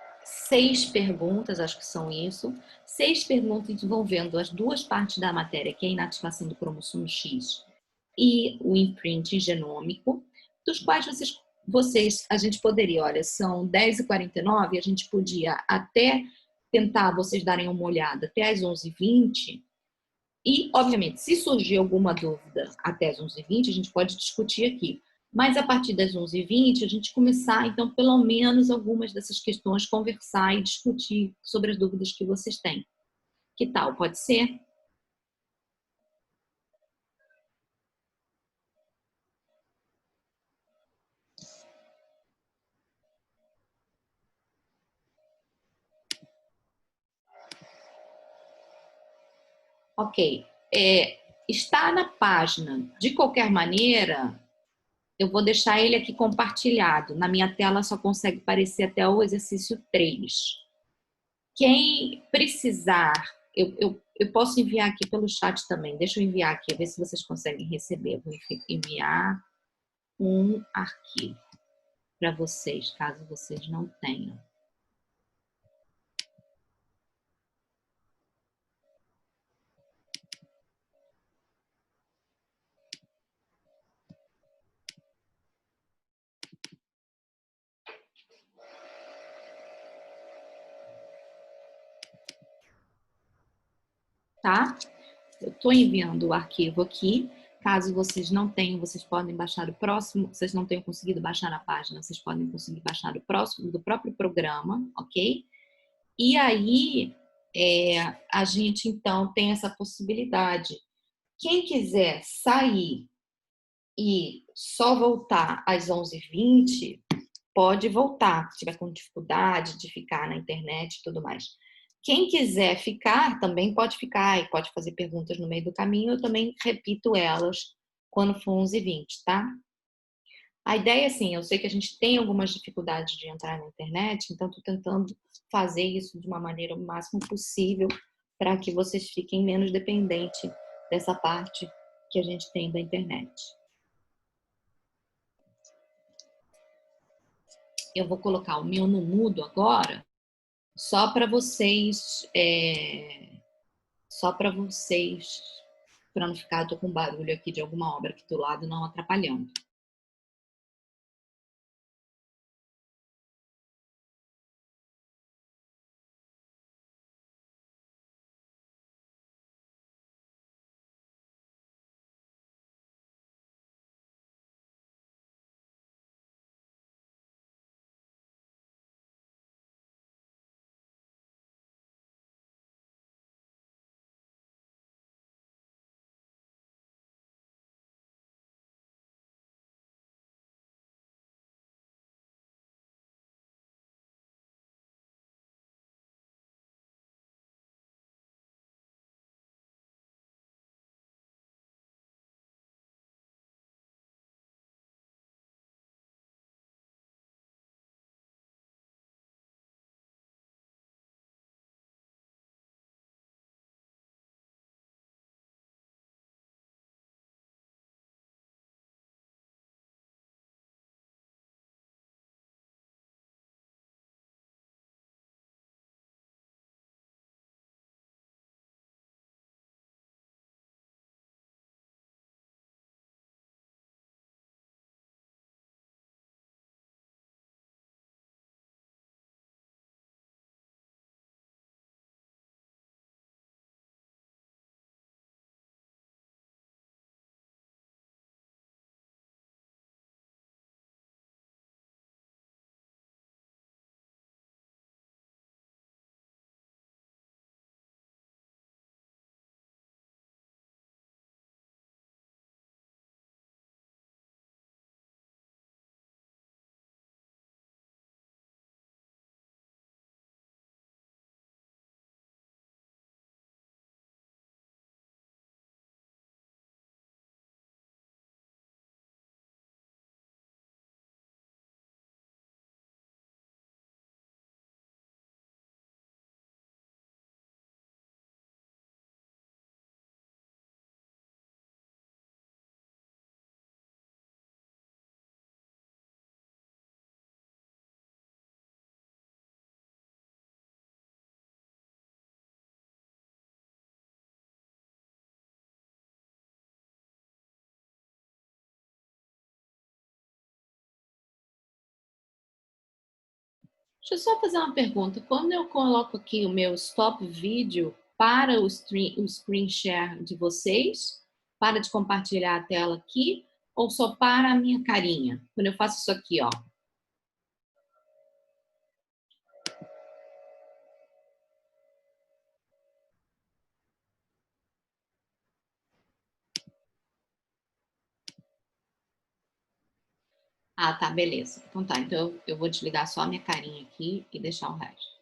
6 perguntas, acho que são isso. 6 perguntas envolvendo as duas partes da matéria, que é a inativação do cromossomo X e o imprinting genômico, dos quais a gente poderia, olha, são 10h49, a gente podia até tentar vocês darem uma olhada até as 11h20. E, obviamente, se surgir alguma dúvida até as 11h20, a gente pode discutir aqui. Mas a partir das 11h20, a gente começar, então, pelo menos algumas dessas questões, conversar e discutir sobre as dúvidas que vocês têm. Que tal? Pode ser? Ok. Está na página. De qualquer maneira, eu vou deixar ele aqui compartilhado. Na minha tela só consegue aparecer até o exercício 3. Quem precisar, eu posso enviar aqui pelo chat também. Deixa eu enviar aqui, ver se vocês conseguem receber. Eu vou enviar um arquivo para vocês, caso vocês não tenham. Tá? Eu estou enviando o arquivo aqui. Caso vocês não tenham, vocês podem baixar o próximo. Vocês não tenham conseguido baixar na página, vocês podem conseguir baixar o próximo do próprio programa, ok? E aí, a gente então tem essa possibilidade. Quem quiser sair e só voltar às 11h20, pode voltar, se tiver com dificuldade de ficar na internet e tudo mais. Quem quiser ficar, também pode ficar e pode fazer perguntas no meio do caminho. Eu também repito elas quando for 11h20, tá? A ideia, assim, eu sei que a gente tem algumas dificuldades de entrar na internet, então estou tentando fazer isso de uma maneira o máximo possível para que vocês fiquem menos dependentes dessa parte que a gente tem da internet. Eu vou colocar o meu no mudo agora, só para vocês, para não ficar, tô com barulho aqui de alguma obra aqui do lado, não atrapalhando. Deixa eu só fazer uma pergunta. Quando eu coloco aqui o meu stop vídeo para o screen share de vocês, para de compartilhar a tela aqui, ou só para a minha carinha? Quando eu faço isso aqui, ó. Ah, tá, beleza. Então tá, então eu vou desligar só a minha carinha aqui e deixar o resto.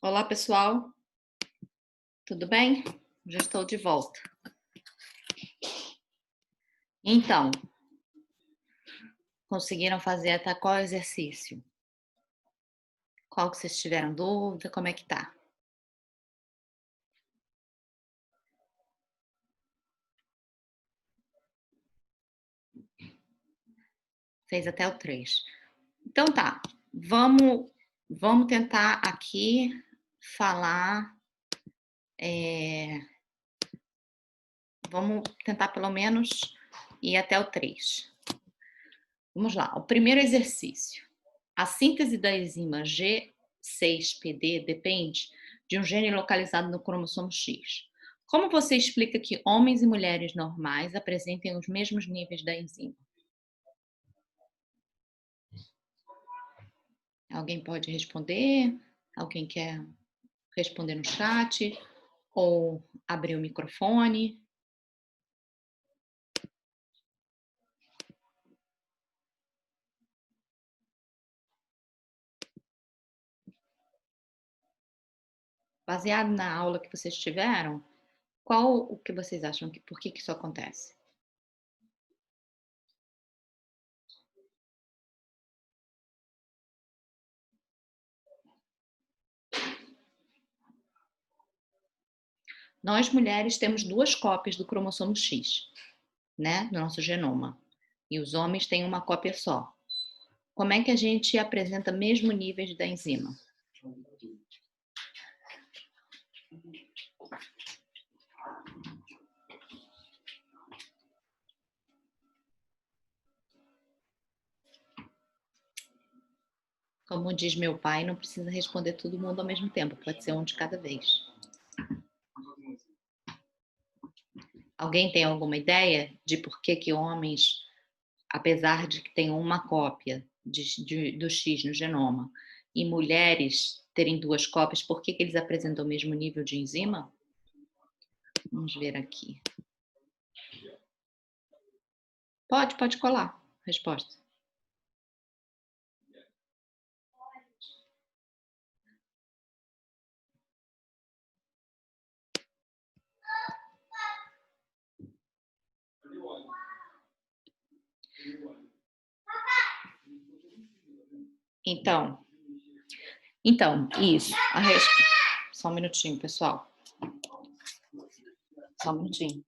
Olá, pessoal. Tudo bem? Já estou de volta. Então, conseguiram fazer até qual exercício? Qual que vocês tiveram dúvida? Como é que tá? Fez até o 3. Então tá, vamos tentar aqui falar, vamos tentar pelo menos ir até o 3. Vamos lá, o primeiro exercício. A síntese da enzima G6PD depende de um gene localizado no cromossomo X. Como você explica que homens e mulheres normais apresentem os mesmos níveis da enzima? Alguém pode responder? Alguém quer responder no chat? Ou abrir o microfone? Baseado na aula que vocês tiveram, qual o que vocês acham que por que isso acontece? Nós mulheres temos 2 cópias do cromossomo X, né, no nosso genoma, e os homens têm uma cópia só. Como é que a gente apresenta mesmo níveis da enzima? Como diz meu pai, não precisa responder todo mundo ao mesmo tempo, pode ser um de cada vez. Alguém tem alguma ideia de por que homens, apesar de que tenham uma cópia do X no genoma, e mulheres terem 2 cópias, por que eles apresentam o mesmo nível de enzima? Vamos ver aqui. Pode colar. Resposta. Então, isso. Só um minutinho, pessoal. Só um minutinho.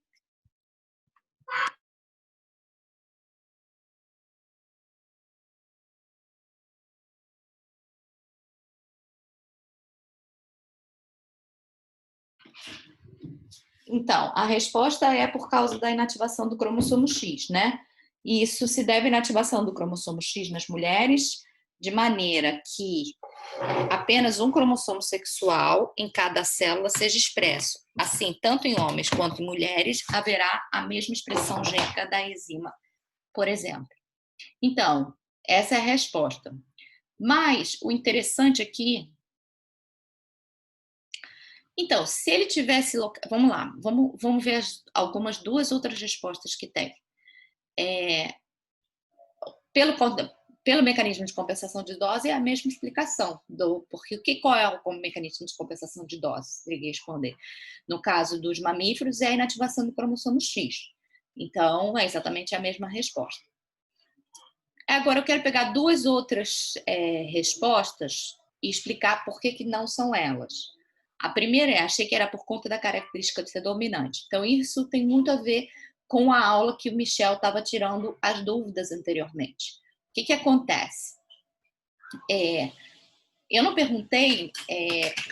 Então, a resposta é por causa da inativação do cromossomo X, né? E isso se deve à inativação do cromossomo X nas mulheres, de maneira que apenas um cromossomo sexual em cada célula seja expresso. Assim, tanto em homens quanto em mulheres, haverá a mesma expressão gênica da enzima, por exemplo. Então, essa é a resposta. Mas o interessante aqui. Então, se ele tivesse. Vamos lá, vamos ver algumas 2 outras respostas que tem. Pelo mecanismo de compensação de dose, é a mesma explicação. Porque qual é o mecanismo de compensação de dose? Liguei responder. No caso dos mamíferos, é a inativação do cromossomo X. Então, é exatamente a mesma resposta. Agora, eu quero pegar 2 outras respostas e explicar por que não são elas. A primeira achei que era por conta da característica de ser dominante. Então, isso tem muito a ver com a aula que o Michel estava tirando as dúvidas anteriormente. O que acontece? Eu não perguntei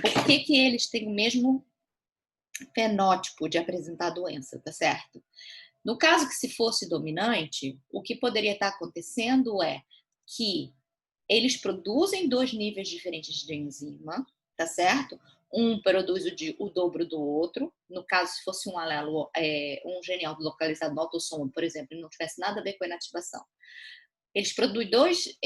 por que eles têm o mesmo fenótipo de apresentar a doença, tá certo? No caso que se fosse dominante, o que poderia estar acontecendo é que eles produzem 2 níveis diferentes de enzima, tá certo? Um produz o dobro do outro. No caso, se fosse um alelo, um gene localizado no autossomo, por exemplo, e não tivesse nada a ver com a inativação. Eles produzem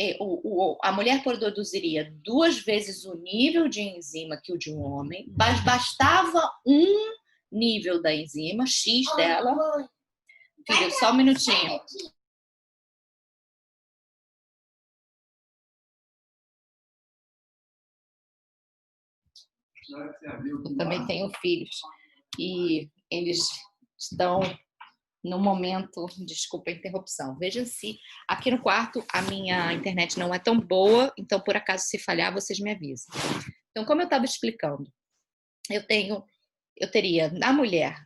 a mulher produziria 2 vezes o nível de enzima que o de um homem, mas bastava um nível da enzima, X dela. Filho, só um minutinho. Eu também tenho filhos e eles estão no momento, desculpa a interrupção. Veja se aqui no quarto a minha internet não é tão boa, então por acaso se falhar vocês me avisam. Então, como eu estava explicando, eu teria na mulher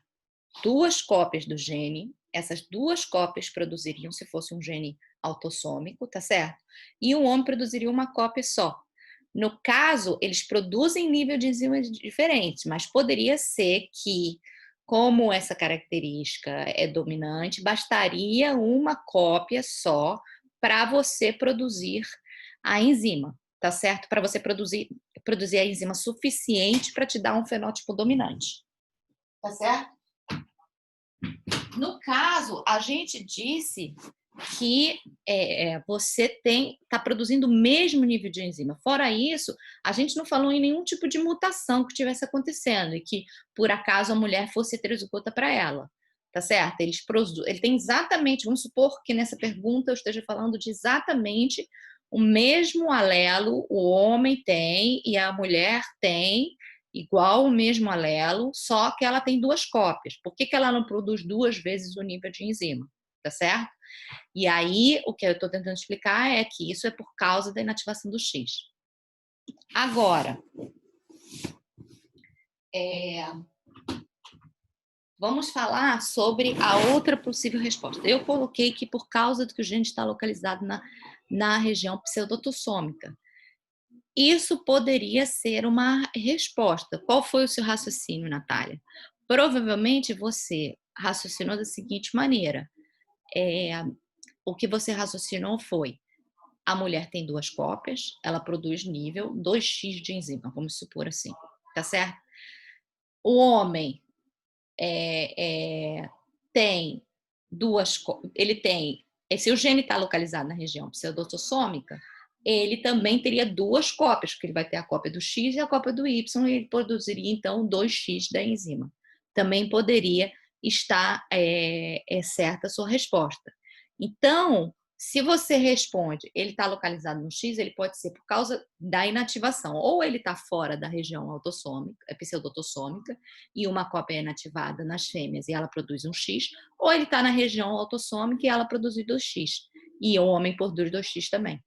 2 cópias do gene, essas 2 cópias produziriam, se fosse um gene autossômico, tá certo? E o homem produziria uma cópia só. No caso, eles produzem nível de enzimas diferentes, mas poderia ser que, como essa característica é dominante, bastaria uma cópia só para você produzir a enzima, tá certo? Para você produzir a enzima suficiente para te dar um fenótipo dominante, tá certo? No caso, a gente disse que você está produzindo o mesmo nível de enzima. Fora isso, a gente não falou em nenhum tipo de mutação que estivesse acontecendo e que, por acaso, a mulher fosse heterozigota para ela. Tá certo? Ele tem exatamente, vamos supor que nessa pergunta eu esteja falando de exatamente o mesmo alelo, o homem tem e a mulher tem, igual o mesmo alelo, só que ela tem 2 cópias. Por que ela não produz 2 vezes o nível de enzima? Tá certo? E aí, o que eu estou tentando explicar é que isso é por causa da inativação do X. Agora, vamos falar sobre a outra possível resposta. Eu coloquei que por causa do que o gene está localizado na região pseudotossômica. Isso poderia ser uma resposta. Qual foi o seu raciocínio, Natália? Provavelmente você raciocinou da seguinte maneira. O que você raciocinou foi: a mulher tem 2 cópias, ela produz nível 2x de enzima, vamos supor assim, tá certo? O homem tem 2, ele tem, se o gene está localizado na região pseudotossômica, ele também teria 2 cópias, porque ele vai ter a cópia do X e a cópia do Y, e ele produziria, então, 2x da enzima. Também poderia estar certa a sua resposta. Então, se você responde, ele está localizado no X, ele pode ser por causa da inativação. Ou ele está fora da região autossômica, pseudotossômica, e uma cópia é inativada nas fêmeas e ela produz um X, ou ele está na região autossômica e ela produz 2x. E o homem produz 2x também.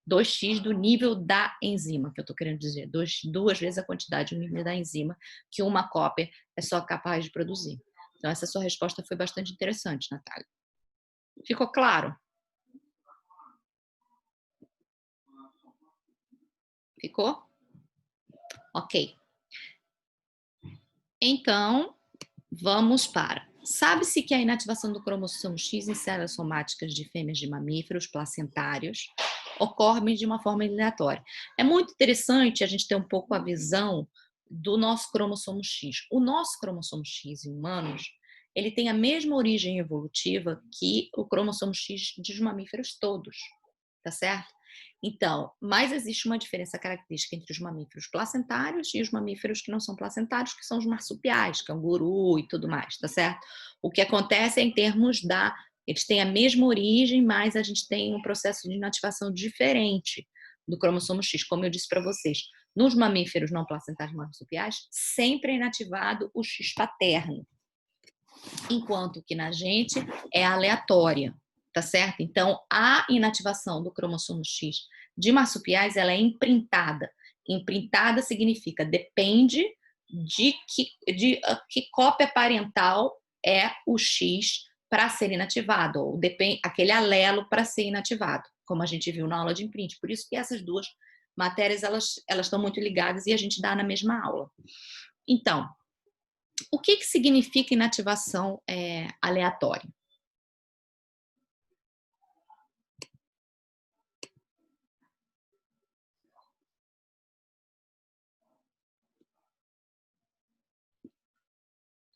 2x do nível da enzima, que eu estou querendo dizer. 2 vezes a quantidade do nível da enzima que uma cópia é só capaz de produzir. Então, essa sua resposta foi bastante interessante, Natália. Ficou claro? Ficou? Ok. Então, vamos para... Sabe-se que a inativação do cromossomo X em células somáticas de fêmeas de mamíferos placentários ocorre de uma forma aleatória. É muito interessante a gente ter um pouco a visão do nosso cromossomo X. O nosso cromossomo X em humanos, ele tem a mesma origem evolutiva que o cromossomo X dos mamíferos todos, tá certo? Então, mas existe uma diferença característica entre os mamíferos placentários e os mamíferos que não são placentários, que são os marsupiais, canguru e tudo mais, tá certo? O que acontece é em termos da... Eles têm a mesma origem, mas a gente tem um processo de inativação diferente do cromossomo X, como eu disse para vocês. Nos mamíferos não placentários marsupiais, sempre é inativado o X paterno, enquanto que na gente é aleatória, tá certo? Então, a inativação do cromossomo X de marsupiais, ela é imprintada. Imprintada significa depende de que cópia parental é o X para ser inativado, ou depende aquele alelo para ser inativado, como a gente viu na aula de imprint. Por isso que essas 2 matérias elas estão muito ligadas e a gente dá na mesma aula. Então, o que significa inativação aleatória?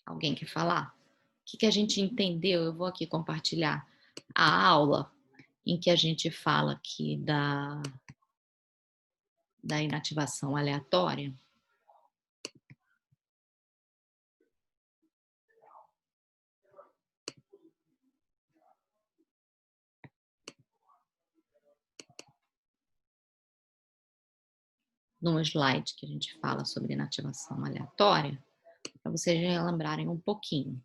Alguém quer falar? O que a gente entendeu? Eu vou aqui compartilhar a aula em que a gente fala aqui da inativação aleatória. no slide que a gente fala sobre inativação aleatória, para vocês relembrarem um pouquinho.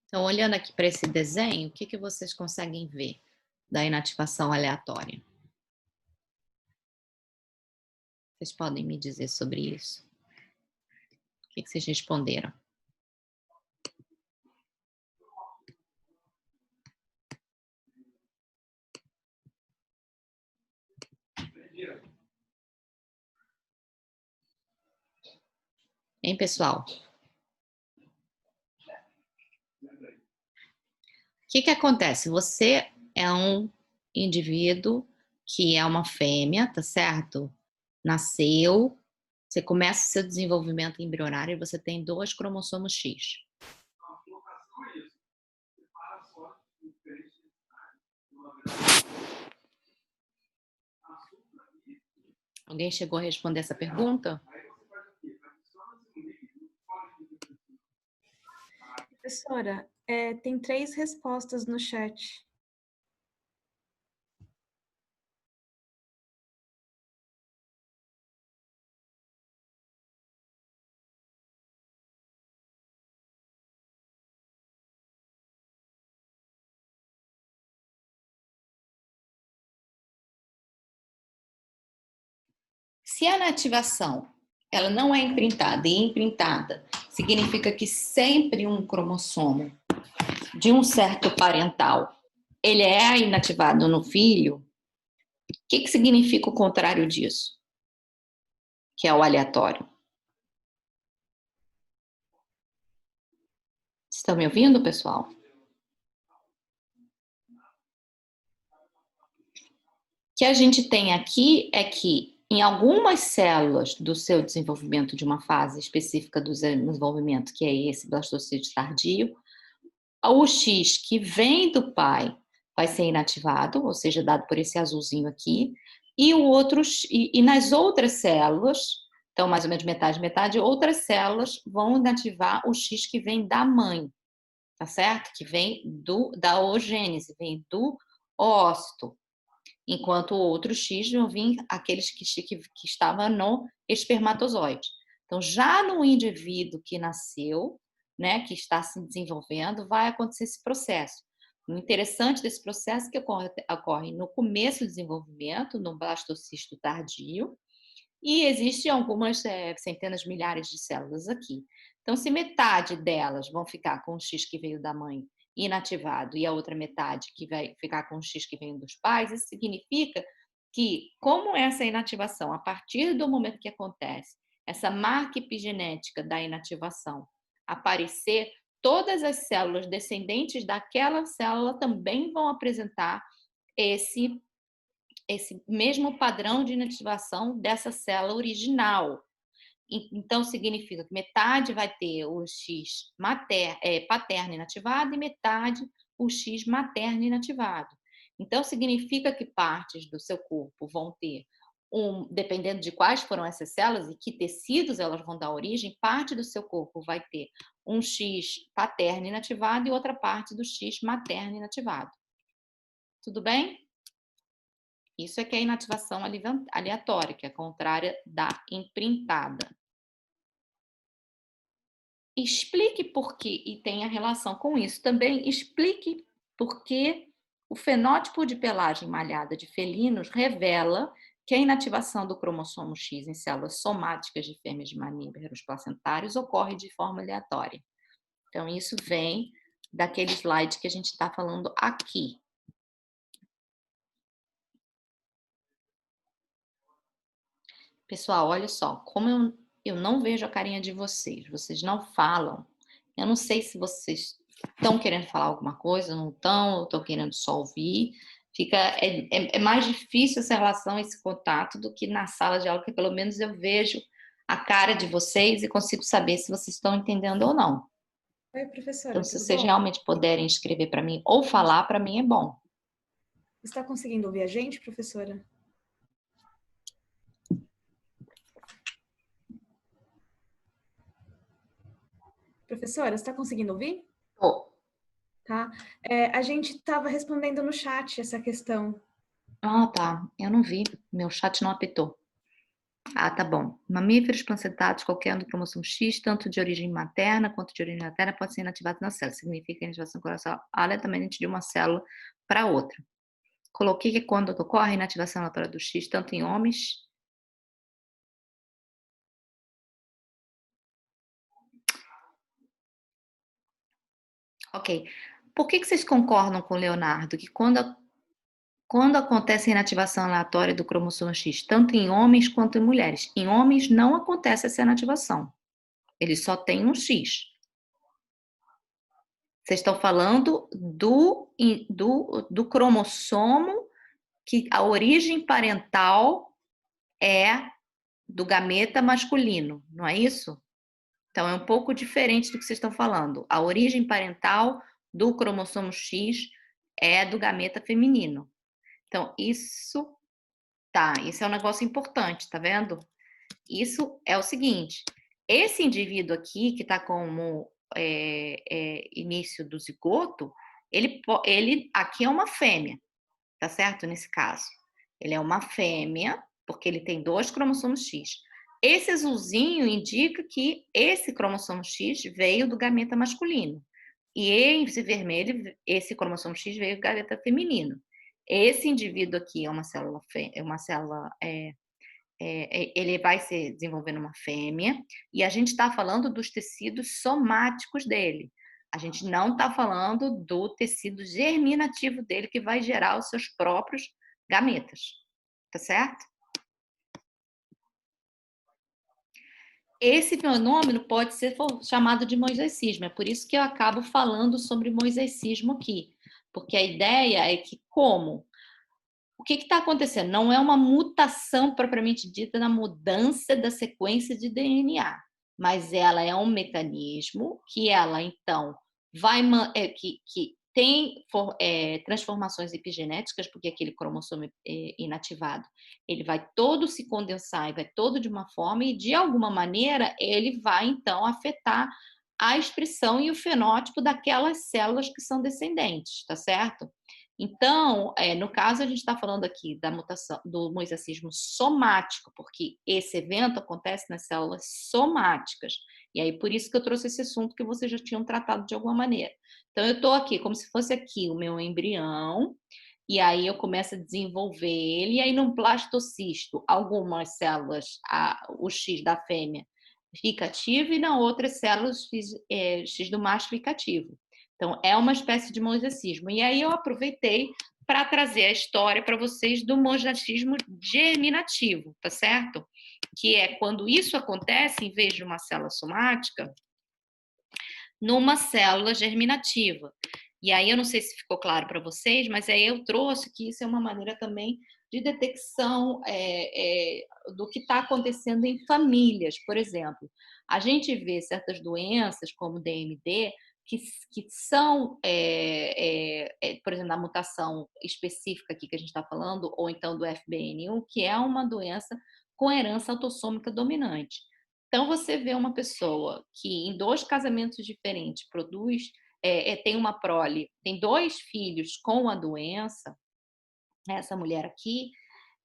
Então, olhando aqui para esse desenho, o que vocês conseguem ver da inativação aleatória? Vocês podem me dizer sobre isso? O que vocês responderam? Hein, pessoal? O que acontece? Você é um indivíduo que é uma fêmea, tá certo? Nasceu, você começa o seu desenvolvimento embrionário e você tem 2 cromossomos X. Alguém chegou a responder essa pergunta? Professora, tem 3 respostas no chat. Se a inativação ela não é imprintada e imprintada significa que sempre um cromossomo de um certo parental ele é inativado no filho, o que significa o contrário disso? Que é o aleatório. Estão me ouvindo, pessoal? O que a gente tem aqui é que em algumas células do seu desenvolvimento, de uma fase específica do desenvolvimento, que é esse blastocísto tardio, o X que vem do pai vai ser inativado, ou seja, dado por esse azulzinho aqui, e nas outras células, então mais ou menos metade, outras células vão inativar o X que vem da mãe, tá certo? Que vem da oogênese, vem do ócito, enquanto o outro X vão vir aqueles que estavam no espermatozoide. Então, já no indivíduo que nasceu, né, que está se desenvolvendo, vai acontecer esse processo. O interessante desse processo é que ocorre no começo do desenvolvimento, no blastocisto tardio, e existem algumas centenas de milhares de células aqui. Então, se metade delas vão ficar com o X que veio da mãe inativado e a outra metade que vai ficar com o X que vem dos pais, isso significa que, como essa inativação, a partir do momento que acontece, essa marca epigenética da inativação aparecer, todas as células descendentes daquela célula também vão apresentar esse mesmo padrão de inativação dessa célula original. Então, significa que metade vai ter o X paterno inativado e metade o X materno inativado. Então, significa que partes do seu corpo vão ter, dependendo de quais foram essas células e que tecidos elas vão dar origem, parte do seu corpo vai ter um X paterno inativado e outra parte do X materno inativado. Tudo bem? Isso é que é a inativação aleatória, que é contrária da imprintada. Explique por quê, e tenha relação com isso. Também explique por que o fenótipo de pelagem malhada de felinos revela que a inativação do cromossomo X em células somáticas de fêmeas de mamíferos placentários ocorre de forma aleatória. Então, isso vem daquele slide que a gente está falando aqui. Pessoal, olha só, como eu não vejo a carinha de vocês não falam. Eu não sei se vocês estão querendo falar alguma coisa, não estão querendo só ouvir. É mais difícil essa relação, esse contato, do que na sala de aula, que pelo menos eu vejo a cara de vocês e consigo saber se vocês estão entendendo ou não. Oi, professora. Então, se vocês realmente puderem escrever para mim ou falar, para mim é bom. Está conseguindo ouvir a gente, professora? Professora, você está conseguindo ouvir? Tô. Tá? A gente estava respondendo no chat essa questão. Ah, tá. Eu não vi. Meu chat não apitou. Ah, tá bom. Mamíferos placentados, qualquer um do cromossomo X, tanto de origem materna quanto de origem materna, pode ser inativado na célula. Significa que a inativação coração aleatoriamente de uma célula para outra. Coloquei que quando ocorre a inativação aleatória do X, tanto em homens. Ok. Por que vocês concordam com o Leonardo que quando acontece a inativação aleatória do cromossomo X, tanto em homens quanto em mulheres? Em homens não acontece essa inativação. Ele só tem um X. Vocês estão falando do cromossomo que a origem parental é do gameta masculino, não é isso? Então é um pouco diferente do que vocês estão falando. A origem parental do cromossomo X é do gameta feminino. Então isso é um negócio importante, tá vendo? Isso é o seguinte: esse indivíduo aqui que está como início do zigoto, ele aqui é uma fêmea, tá certo? Nesse caso, ele é uma fêmea porque ele tem 2 cromossomos X. Esse azulzinho indica que esse cromossomo X veio do gameta masculino e esse vermelho, esse cromossomo X veio do gameta feminino. Esse indivíduo aqui é uma célula, ele vai se desenvolver numa fêmea, e a gente está falando dos tecidos somáticos dele. A gente não está falando do tecido germinativo dele, que vai gerar os seus próprios gametas. Tá certo? Esse fenômeno pode ser chamado de mosaícismo. É por isso que eu acabo falando sobre mosaícismo aqui. Porque a ideia é que o que está acontecendo? Não é uma mutação propriamente dita na mudança da sequência de DNA, mas ela é um mecanismo que ela, então, que tem transformações epigenéticas, porque aquele cromossomo inativado, ele vai todo se condensar e vai todo de uma forma, e de alguma maneira ele vai, então, afetar a expressão e o fenótipo daquelas células que são descendentes, tá certo? Então, no caso, a gente está falando aqui da mutação do mosaícismo somático, porque esse evento acontece nas células somáticas. E aí, por isso que eu trouxe esse assunto que vocês já tinham tratado de alguma maneira. Então, eu estou aqui, como se fosse aqui o meu embrião, e aí eu começo a desenvolver ele, e aí num blastocisto, algumas células, o X da fêmea fica ativo, e na outras células X do macho fica ativo. Então, é uma espécie de mosaícismo. E aí eu aproveitei para trazer a história para vocês do mosaícismo germinativo, tá certo? Que é quando isso acontece, em vez de uma célula somática, numa célula germinativa. E aí eu não sei se ficou claro para vocês, mas aí eu trouxe que isso é uma maneira também de detecção do que está acontecendo em famílias. Por exemplo, a gente vê certas doenças, como DMD, que são, por exemplo, a mutação específica aqui que a gente está falando, ou então do FBN1, que é uma doença com herança autossômica dominante. Então, você vê uma pessoa que em 2 casamentos diferentes tem uma prole, tem 2 filhos com a doença, essa mulher aqui,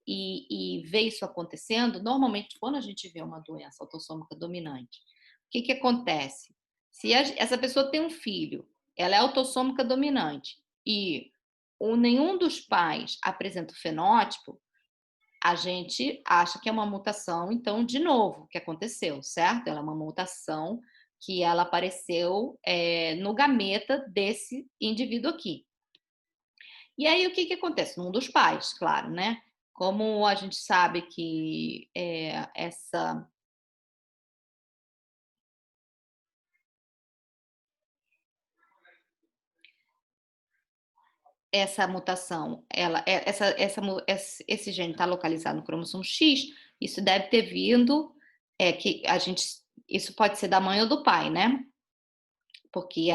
e vê isso acontecendo. Normalmente, quando a gente vê uma doença autossômica dominante, o que acontece? Se essa pessoa tem um filho, ela é autossômica dominante, e nenhum dos pais apresenta o fenótipo, a gente acha que é uma mutação, então, de novo, que aconteceu, certo? Ela é uma mutação que ela apareceu no gameta desse indivíduo aqui. E aí, o que acontece? Num dos pais, claro, né? Como a gente sabe que essa mutação, esse gene está localizado no cromossomo X, isso deve ter vindo, isso pode ser da mãe ou do pai, né? Porque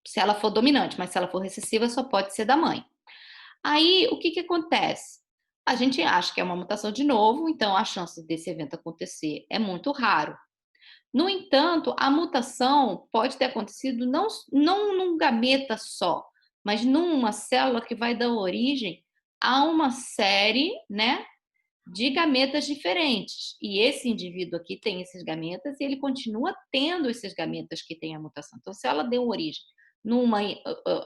se ela for dominante, mas se ela for recessiva, só pode ser da mãe. Aí, o que acontece? A gente acha que é uma mutação de novo, então a chance desse evento acontecer é muito raro. No entanto, a mutação pode ter acontecido não num gameta só, mas numa célula que vai dar origem a uma série, né, de gametas diferentes. E esse indivíduo aqui tem esses gametas e ele continua tendo esses gametas que têm a mutação. Então, se ela deu origem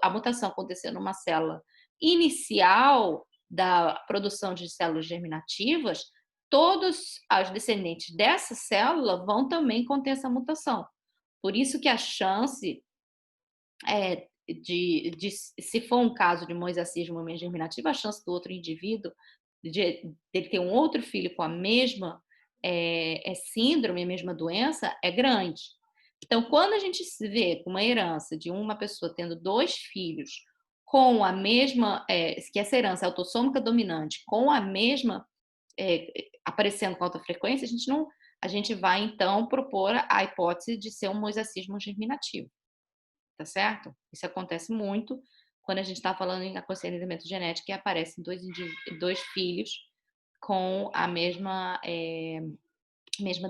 a mutação aconteceu numa célula inicial da produção de células germinativas, todos os descendentes dessa célula vão também conter essa mutação. Por isso que a chance se for um caso de mosaícismo germinativo, a chance do outro indivíduo dele ter um outro filho com a mesma síndrome, a mesma doença, é grande. Então, quando a gente se vê com uma herança de uma pessoa tendo 2 filhos com a mesma, que essa herança é autossômica dominante, com a mesma, aparecendo com alta frequência, a gente vai então propor a hipótese de ser um mosaícismo germinativo, tá certo? Isso acontece muito quando a gente está falando em aconselhamento genético e aparecem 2 filhos com a mesma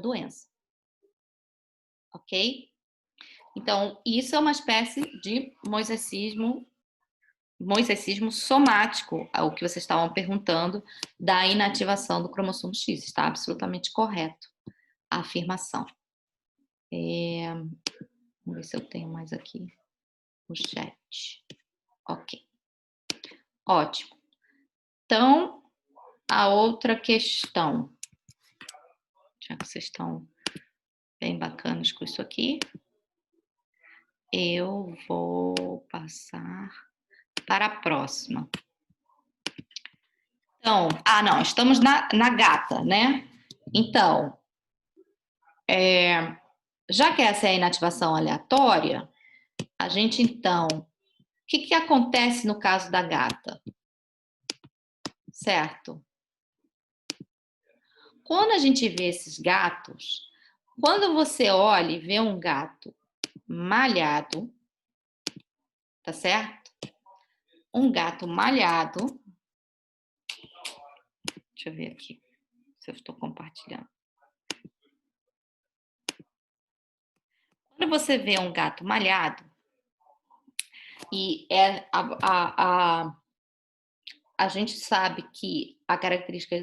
doença. Ok? Então, isso é uma espécie de mosaícismo somático, ao que vocês estavam perguntando, da inativação do cromossomo X. Está absolutamente correto a afirmação. Vamos ver se eu tenho mais aqui o chat. Ok. Ótimo. Então, a outra questão. Já que vocês estão bem bacanas com isso aqui, eu vou passar para a próxima. Então, não, estamos na gata, né? Então, já que essa é a inativação aleatória, a gente então, o que acontece no caso da gata? Certo? Quando a gente vê esses gatos, quando você olha e vê um gato malhado, tá certo? Um gato malhado, deixa eu ver aqui se eu estou compartilhando. Quando você vê um gato malhado, e a gente sabe que a característica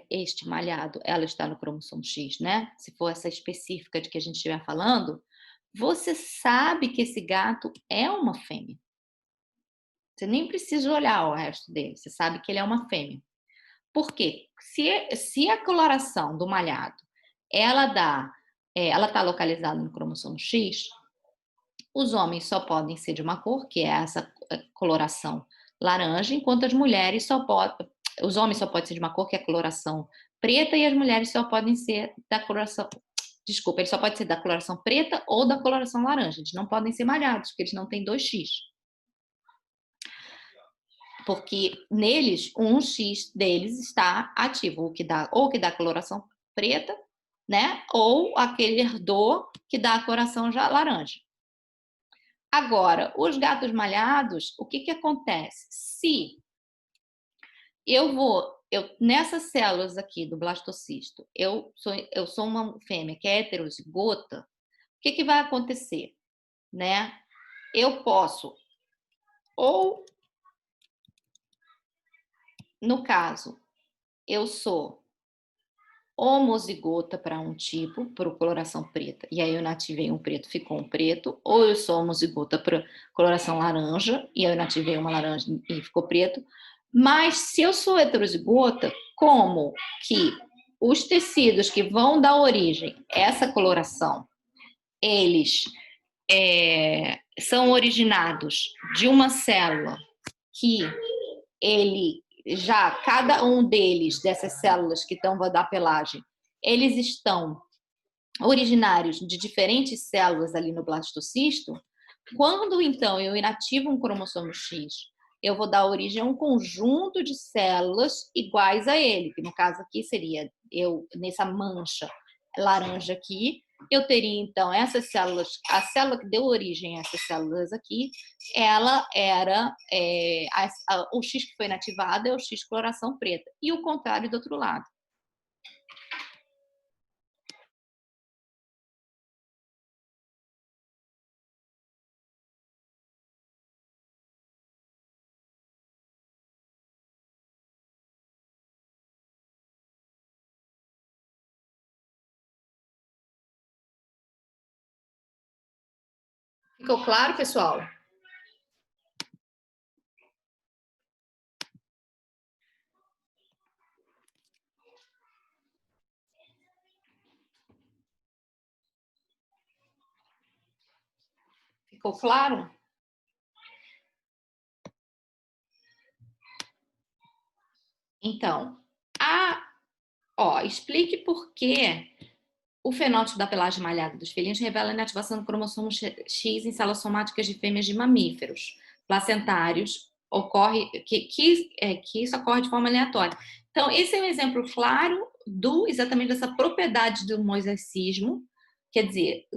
este malhado, ela está no cromossomo X, né? Se for essa específica de que a gente estiver falando, você sabe que esse gato é uma fêmea. Você nem precisa olhar o resto dele, você sabe que ele é uma fêmea. Por quê? Se a coloração do malhado, ela está localizada no cromossomo X, os homens só podem ser de uma cor, que é essa coloração laranja, enquanto os homens só podem ser de uma cor, que é a coloração preta, e as mulheres só podem ser da coloração... Desculpa, eles só podem ser da coloração preta ou da coloração laranja. Eles não podem ser malhados, porque eles não têm 2X. Porque neles, um X deles está ativo, o que dá coloração preta, né? Ou aquele herdor que dá a coloração já laranja. Agora, os gatos malhados, o que acontece? Se nessas células aqui do blastocisto, eu sou uma fêmea que é heterozigota, o que vai acontecer? Né? Eu posso, ou no caso, eu sou homozigota para um tipo, por coloração preta, e aí eu inativei um preto, ficou um preto, ou eu sou homozigota para coloração laranja, e aí eu inativei uma laranja e ficou preto. Mas se eu sou heterozigota, como que os tecidos que vão dar origem a essa coloração, eles são originados de uma célula que cada um deles, dessas células que vão dar pelagem, eles estão originários de diferentes células ali no blastocisto. Quando, então, eu inativo um cromossomo X, eu vou dar origem a um conjunto de células iguais a ele, que no caso aqui seria nessa mancha laranja aqui, eu teria, então, essas células, a célula que deu origem a essas células aqui, ela era, o X que foi inativado é o X coloração preta, e o contrário do outro lado. Ficou claro, pessoal? Ficou claro? Então, explique por que o fenótipo da pelagem malhada dos felinos revela a inativação do cromossomo X em células somáticas de fêmeas de mamíferos placentários, que isso ocorre de forma aleatória. Então, esse é um exemplo claro exatamente dessa propriedade do mosaicismo, quer dizer,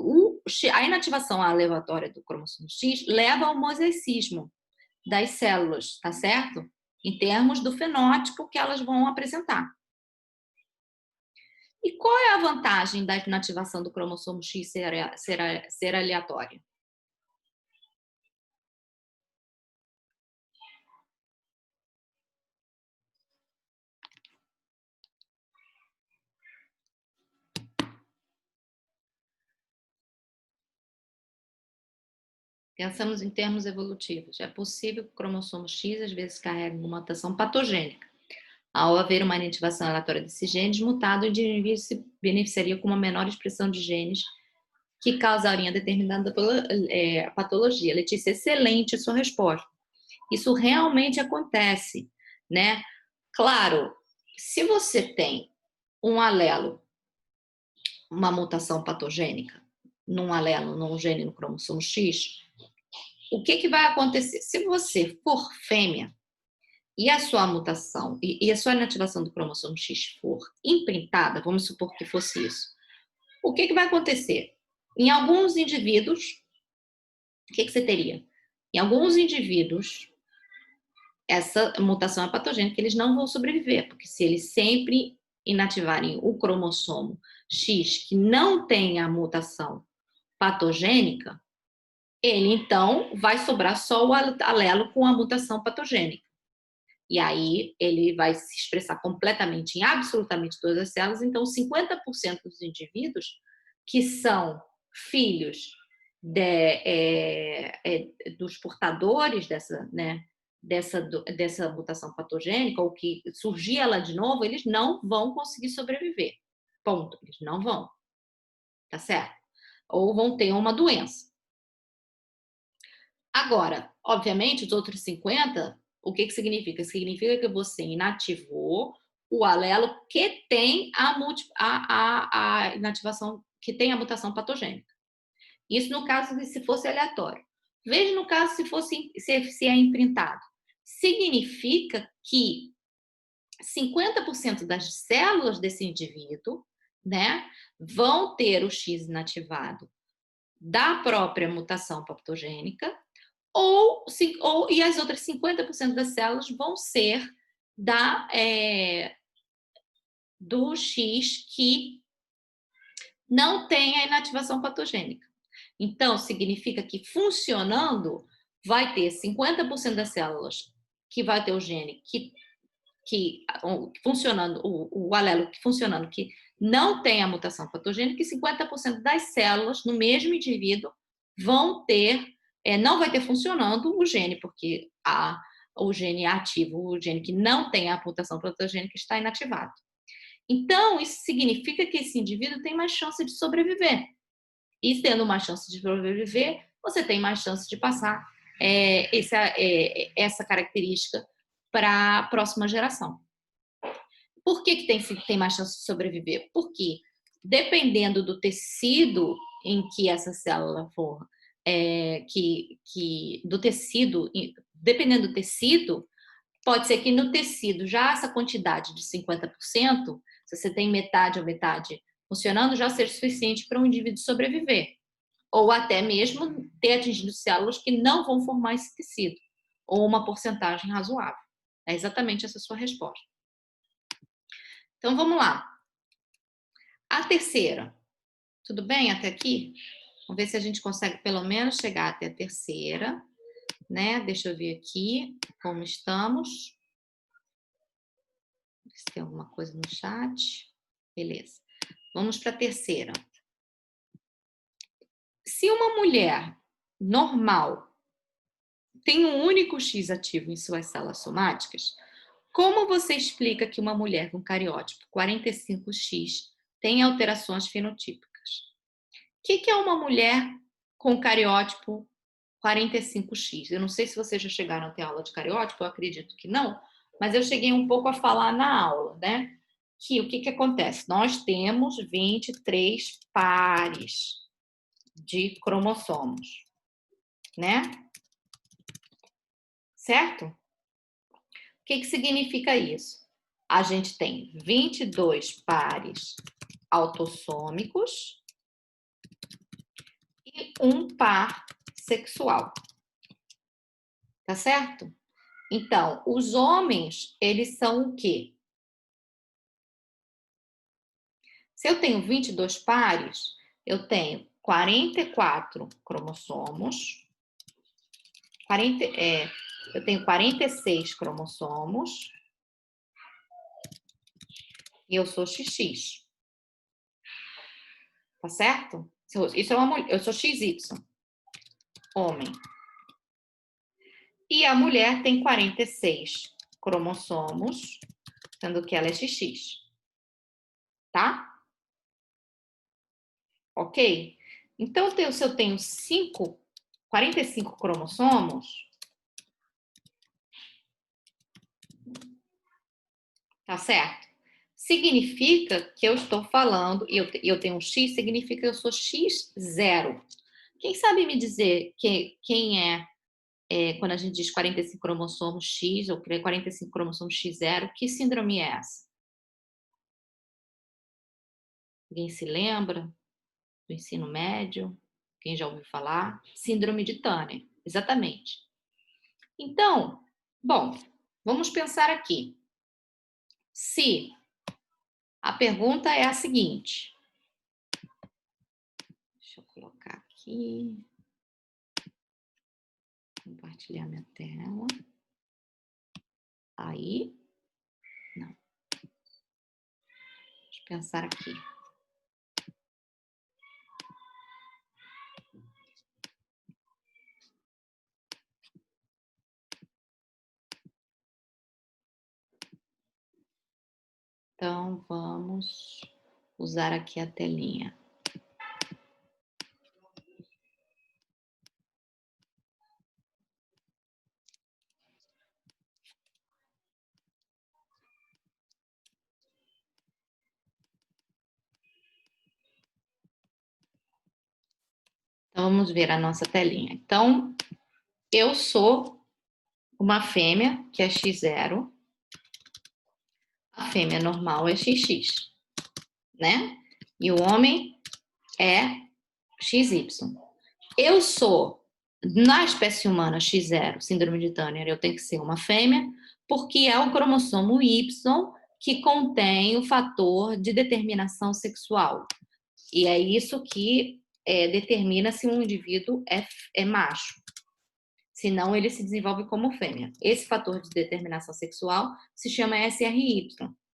a inativação aleatória do cromossomo X leva ao mosaicismo das células, tá certo? Em termos do fenótipo que elas vão apresentar. E qual é a vantagem da inativação do cromossomo X ser aleatória? Pensamos em termos evolutivos. É possível que o cromossomo X às vezes carregue uma mutação patogênica. Ao haver uma inativação aleatória desses genes, mutado, o indivíduo se beneficiaria com uma menor expressão de genes que causariam determinada patologia. Letícia, excelente sua resposta. Isso realmente acontece, né? Claro, se você tem um alelo, uma mutação patogênica, num gene no cromossomo X, o que vai acontecer? Se você for fêmea e a sua mutação e a sua inativação do cromossomo X for imprintada, vamos supor que fosse isso, o que vai acontecer? Em alguns indivíduos, o que você teria? Em alguns indivíduos, essa mutação é patogênica, eles não vão sobreviver, porque se eles sempre inativarem o cromossomo X que não tem a mutação patogênica, ele então vai sobrar só o alelo com a mutação patogênica. E aí ele vai se expressar completamente em absolutamente todas as células. Então, 50% dos indivíduos que são filhos dos portadores dessa mutação patogênica, ou que surgir ela de novo, eles não vão conseguir sobreviver. Ponto. Eles não vão. Tá certo? Ou vão ter uma doença. Agora, obviamente, os outros 50, o que significa? Significa que você inativou o alelo que tem a inativação, que tem a mutação patogênica. Isso no caso de se fosse aleatório. Veja no caso se é imprintado. Significa que 50% das células desse indivíduo, né, vão ter o X inativado da própria mutação patogênica, e as outras 50% das células vão ser do X que não tem a inativação patogênica. Então, significa que funcionando, vai ter 50% das células que vai ter o gene funcionando, o alelo que funcionando, que não tem a mutação patogênica, e 50% das células no mesmo indivíduo vão ter, não vai ter funcionando o gene, porque o gene ativo, o gene que não tem a mutação patogênica, está inativado. Então, isso significa que esse indivíduo tem mais chance de sobreviver. E tendo mais chance de sobreviver, você tem mais chance de passar essa característica para a próxima geração. Por que tem mais chance de sobreviver? Porque dependendo do tecido em que essa célula for, dependendo do tecido, pode ser que no tecido já essa quantidade de 50%, se você tem metade ou metade funcionando, já seja suficiente para um indivíduo sobreviver. Ou até mesmo ter atingido células que não vão formar esse tecido, ou uma porcentagem razoável. É exatamente essa a sua resposta. Então, vamos lá. A terceira. Tudo bem até aqui? Vamos ver se a gente consegue pelo menos chegar até a terceira, né? Deixa eu ver aqui como estamos. Se tem alguma coisa no chat. Beleza. Vamos para a terceira. Se uma mulher normal tem um único X ativo em suas células somáticas, como você explica que uma mulher com cariótipo 45X tem alterações fenotípicas? O que é uma mulher com cariótipo 45X? Eu não sei se vocês já chegaram a ter aula de cariótipo, eu acredito que não, mas eu cheguei um pouco a falar na aula, né? Que o que acontece? Nós temos 23 pares de cromossomos, né? Certo? O que significa isso? A gente tem 22 pares autossômicos e um par sexual. Tá certo? Então, os homens, eles são o quê? Se eu tenho 22 pares, eu tenho 44 cromossomos, eu tenho 46 cromossomos e eu sou XX. Tá certo? Isso é uma mulher, eu sou XY, homem. E a mulher tem 46 cromossomos, sendo que ela é XX. Tá? Ok? Então, se eu tenho 45 cromossomos, tá certo? Significa que eu estou falando, e eu tenho um X, significa que eu sou X0. Quem sabe me dizer quem é, quando a gente diz 45 cromossomos X, ou 45 cromossomos X0, que síndrome é essa? Alguém se lembra do ensino médio? Quem já ouviu falar? Síndrome de Turner, exatamente. Então, bom, vamos pensar aqui. Se a pergunta é a seguinte, deixa eu colocar aqui, compartilhar minha tela. Aí, não. Deixa eu pensar aqui. Então, vamos usar aqui a telinha. Então, vamos ver a nossa telinha. Então, eu sou uma fêmea, que é X0. A fêmea normal é XX, né? E o homem é XY. Eu sou, na espécie humana X0, síndrome de Turner, eu tenho que ser uma fêmea, porque é o cromossomo Y que contém o fator de determinação sexual. E é isso que determina se um indivíduo é macho. Senão, ele se desenvolve como fêmea. Esse fator de determinação sexual se chama SRY.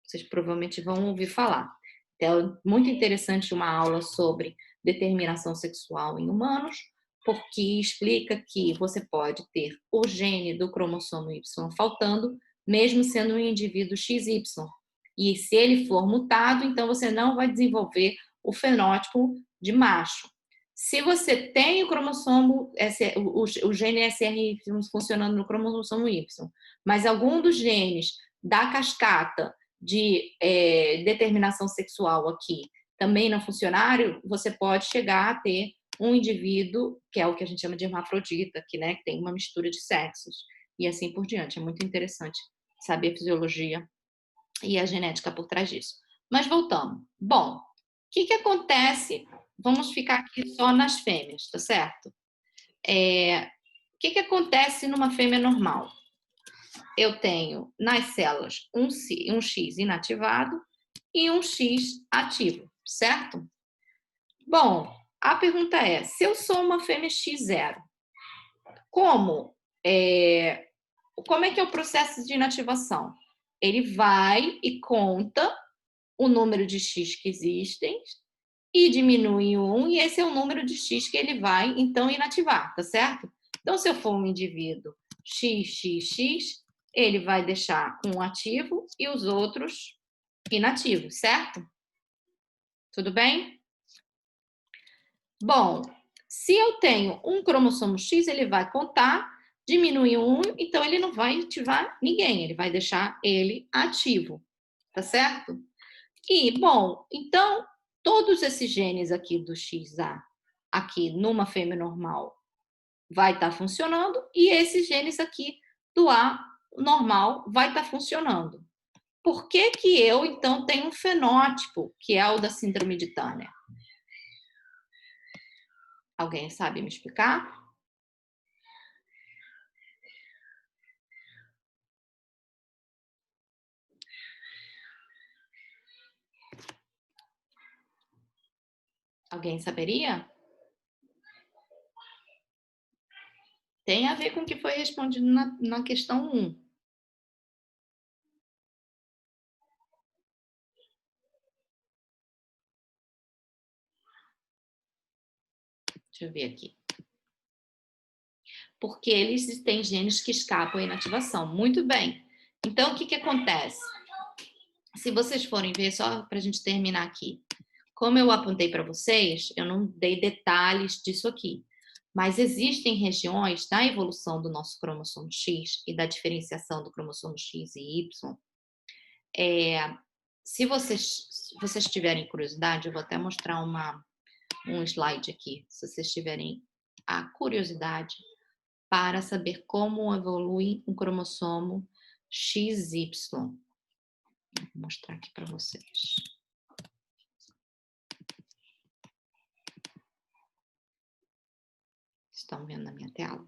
Vocês provavelmente vão ouvir falar. Então, é muito interessante uma aula sobre determinação sexual em humanos, porque explica que você pode ter o gene do cromossomo Y faltando, mesmo sendo um indivíduo XY. E se ele for mutado, então você não vai desenvolver o fenótipo de macho. Se você tem o cromossomo, o gene SRY funcionando no cromossomo Y, mas algum dos genes da cascata de determinação sexual aqui também não funcionar, você pode chegar a ter um indivíduo, que é o que a gente chama de hermafrodita, que tem uma mistura de sexos, e assim por diante. É muito interessante saber a fisiologia e a genética por trás disso. Mas voltando. Bom, o que acontece? Vamos ficar aqui só nas fêmeas, tá certo? O que acontece numa fêmea normal? Eu tenho nas células um X inativado e um X ativo, certo? Bom, a pergunta é, se eu sou uma fêmea X0, como é que é o processo de inativação? Ele vai e conta o número de X que existem e diminui 1, e esse é o número de X que ele vai, então, inativar, tá certo? Então, se eu for um indivíduo XXX, ele vai deixar um ativo e os outros inativos, certo? Tudo bem? Bom, se eu tenho um cromossomo X, ele vai contar, diminui 1, então ele não vai ativar ninguém, ele vai deixar ele ativo, tá certo? E, bom, então, todos esses genes aqui do XA, aqui numa fêmea normal, vai estar funcionando, e esses genes aqui do A normal vai estar funcionando. Por que que eu, então, tenho um fenótipo, que é o da síndrome de Turner? Alguém sabe me explicar? Alguém saberia? Tem a ver com o que foi respondido na questão 1. Deixa eu ver aqui. Porque eles têm genes que escapam à inativação. Muito bem. Então, o que acontece? Se vocês forem ver, só para a gente terminar aqui. Como eu apontei para vocês, eu não dei detalhes disso aqui. Mas existem regiões da evolução do nosso cromossomo X e da diferenciação do cromossomo X e Y. Se vocês tiverem curiosidade, eu vou até mostrar um slide aqui, se vocês tiverem a curiosidade para saber como evolui um cromossomo XY. Vou mostrar aqui para vocês. Estão vendo na minha tela?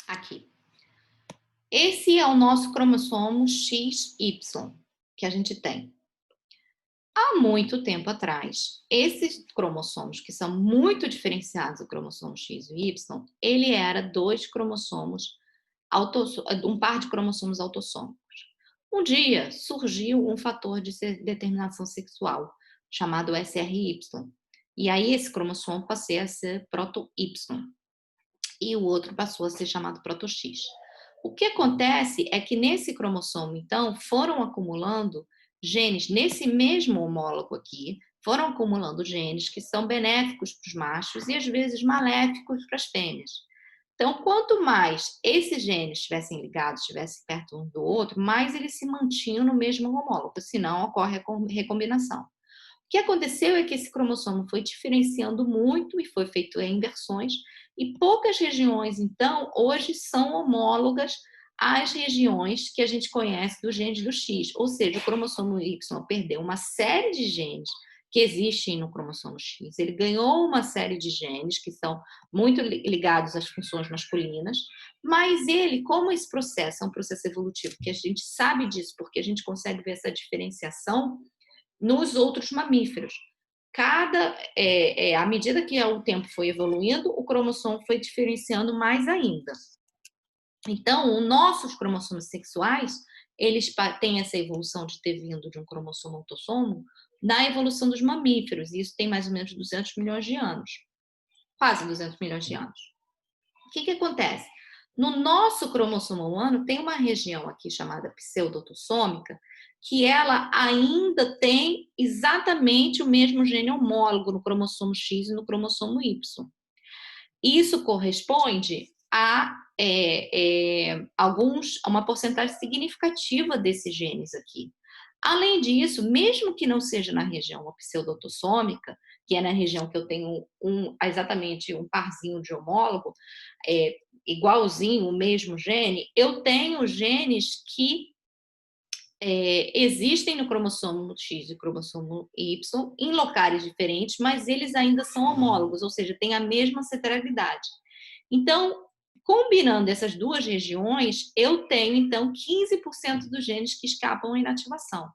Aqui. Esse é o nosso cromossomo XY que a gente tem. Há muito tempo atrás, esses cromossomos que são muito diferenciados, o cromossomo X e o Y, ele era um par de cromossomos autossômicos. Um dia surgiu um fator de determinação sexual chamado SRY. E aí esse cromossomo passou a ser proto-Y. E o outro passou a ser chamado proto-X. O que acontece é que nesse cromossomo, então, foram acumulando genes, nesse mesmo homólogo aqui, foram acumulando genes que são benéficos para os machos e às vezes maléficos para as fêmeas. Então, quanto mais esses genes estivessem ligados, estivessem perto um do outro, mais eles se mantinham no mesmo homólogo, senão ocorre a recombinação. O que aconteceu é que esse cromossomo foi diferenciando muito e foi feito em inversões, e poucas regiões, então, hoje são homólogas às regiões que a gente conhece dos genes do X, ou seja, o cromossomo Y perdeu uma série de genes que existem no cromossomo X, ele ganhou uma série de genes que são muito ligados às funções masculinas, mas ele, como esse processo é um processo evolutivo, que a gente sabe disso porque a gente consegue ver essa diferenciação nos outros mamíferos. À medida que o tempo foi evoluindo, o cromossomo foi diferenciando mais ainda. Então, os nossos cromossomos sexuais, eles têm essa evolução de ter vindo de um cromossomo autossomo na evolução dos mamíferos, e isso tem mais ou menos 200 milhões de anos. Quase 200 milhões de anos. O que acontece? No nosso cromossomo humano, tem uma região aqui chamada pseudoautossômica, que ela ainda tem exatamente o mesmo gene homólogo no cromossomo X e no cromossomo Y. Isso corresponde a uma porcentagem significativa desses genes aqui. Além disso, mesmo que não seja na região pseudoautossômica, que é na região que eu tenho exatamente um parzinho de homólogo, igualzinho, o mesmo gene, eu tenho genes que existem no cromossomo X e cromossomo Y em locais diferentes, mas eles ainda são homólogos, ou seja, têm a mesma centralidade. Então, combinando essas duas regiões, eu tenho, então, 15% dos genes que escapam à inativação.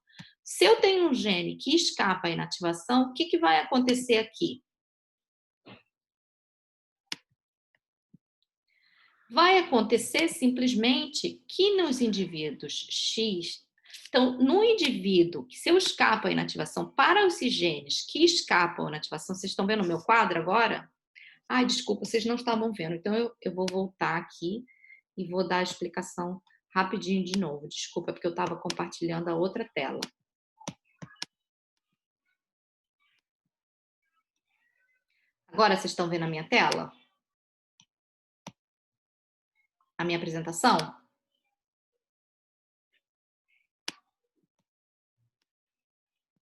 Se eu tenho um gene que escapa à inativação, o que vai acontecer aqui? Vai acontecer simplesmente que nos indivíduos X, então, no indivíduo, que se eu escapo à inativação para os genes que escapam à inativação, vocês estão vendo o meu quadro agora? Ai, desculpa, vocês não estavam vendo. Então, eu vou voltar aqui e vou dar a explicação rapidinho de novo. Desculpa, porque eu estava compartilhando a outra tela. Agora vocês estão vendo a minha tela? A minha apresentação?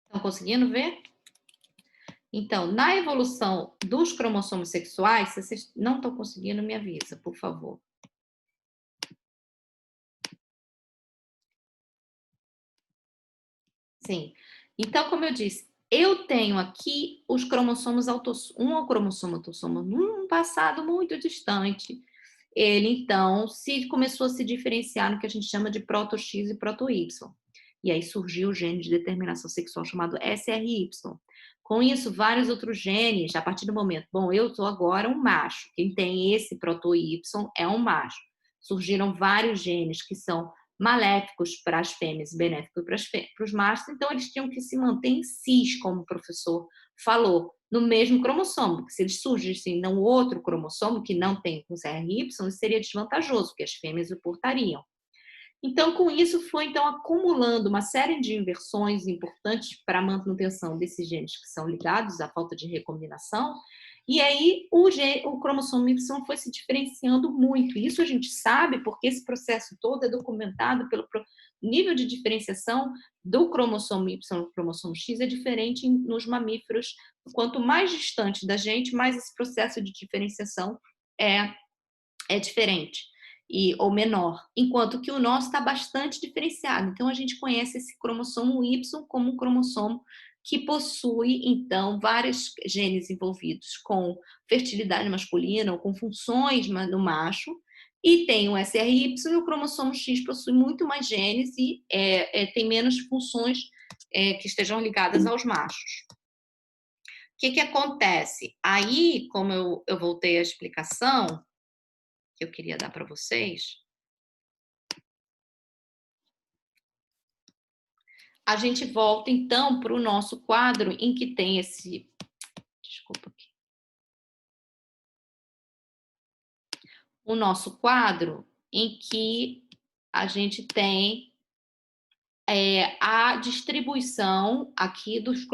Estão conseguindo ver? Então, na evolução dos cromossomos sexuais, se vocês não estão conseguindo, me avisa, por favor. Sim. Então, como eu disse, eu tenho aqui os cromossomos um cromossomo autossomo num passado muito distante. Ele, então, começou a se diferenciar no que a gente chama de proto-X e proto-Y. E aí surgiu o gene de determinação sexual chamado SRY. Com isso, vários outros genes, a partir do momento, bom, eu sou agora um macho, quem tem esse proto-Y é um macho. Surgiram vários genes que são maléficos para as fêmeas e benéficos para os machos, então eles tinham que se manter em cis, como o professor falou, no mesmo cromossomo, porque se eles surgissem no outro cromossomo, que não tem com CRY, seria desvantajoso, porque as fêmeas o portariam. Então, com isso, foi então acumulando uma série de inversões importantes para a manutenção desses genes que são ligados à falta de recombinação, e aí o cromossomo Y foi se diferenciando muito. Isso a gente sabe porque esse processo todo é documentado pelo nível de diferenciação do cromossomo Y e do cromossomo X é diferente nos mamíferos. Quanto mais distante da gente, mais esse processo de diferenciação é diferente. Ou menor, enquanto que o nosso está bastante diferenciado. Então, a gente conhece esse cromossomo Y como um cromossomo que possui, então, vários genes envolvidos com fertilidade masculina ou com funções no macho, e tem o SRY e o cromossomo X possui muito mais genes e tem menos funções que estejam ligadas aos machos. O que acontece? Aí, como eu voltei à explicação que eu queria dar para vocês, a gente volta então para o nosso quadro em que tem esse, desculpa aqui, o nosso quadro em que a gente tem a distribuição aqui dos